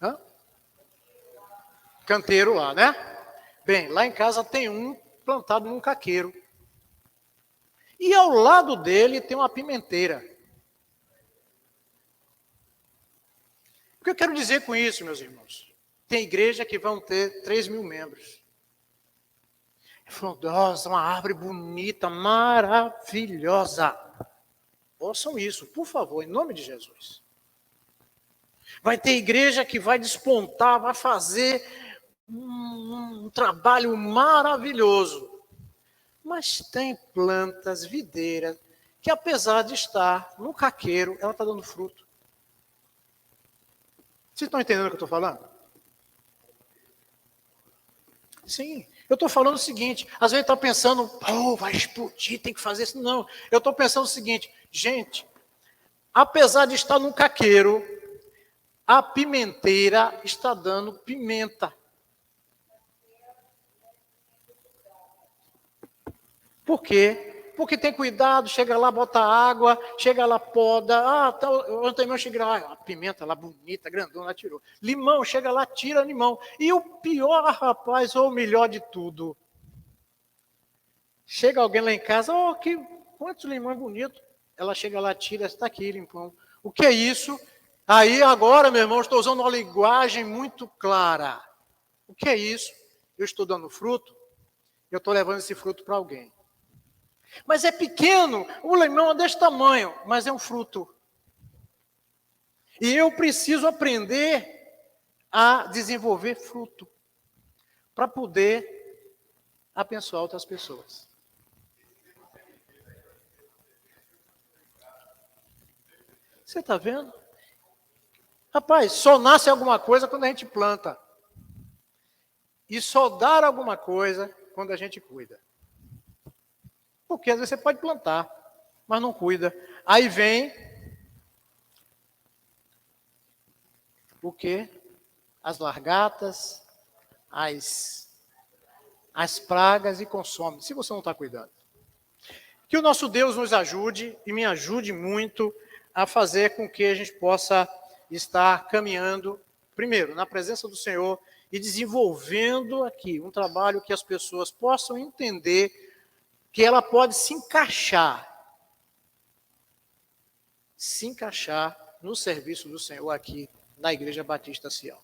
Hã? Canteiro lá, né? Bem, lá em casa tem um plantado num caqueiro. E ao lado dele tem uma pimenteira. O que eu quero dizer com isso, meus irmãos? Tem igreja que vão ter 3.000 membros. Frondosa, uma árvore bonita, maravilhosa. Ouçam isso, por favor, em nome de Jesus. Vai ter igreja que vai despontar, vai fazer um trabalho maravilhoso. Mas tem plantas, videiras, que apesar de estar no caqueiro, ela está dando fruto. Vocês estão entendendo o que eu estou falando? Sim. Eu estou falando o seguinte, às vezes está pensando, vai explodir, tem que fazer isso. Não, eu estou pensando o seguinte, gente, apesar de estar no caqueiro, a pimenteira está dando pimenta. Por quê? Porque tem cuidado, chega lá, bota água, chega lá, poda. Ontem meu cheguei lá, a pimenta lá bonita, grandona, tirou. Limão, chega lá, tira limão. E o pior, rapaz, ou o melhor de tudo, chega alguém lá em casa, quantos limões bonitos. Ela chega lá, tira, está aqui, limpão. O que é isso? Aí agora, meu irmão, estou usando uma linguagem muito clara. O que é isso? Eu estou dando fruto, eu estou levando esse fruto para alguém. Mas é pequeno, o limão é desse tamanho, mas é um fruto. E eu preciso aprender a desenvolver fruto para poder abençoar outras pessoas. Você está vendo? Rapaz, só nasce alguma coisa quando a gente planta. E só dá alguma coisa quando a gente cuida. Porque às vezes você pode plantar, mas não cuida. Aí vem o quê? As largatas, as pragas e consome, se você não está cuidando. Que o nosso Deus nos ajude e me ajude muito a fazer com que a gente possa estar caminhando, primeiro, na presença do Senhor e desenvolvendo aqui um trabalho que as pessoas possam entender que ela pode se encaixar no serviço do Senhor aqui na Igreja Batista Sião.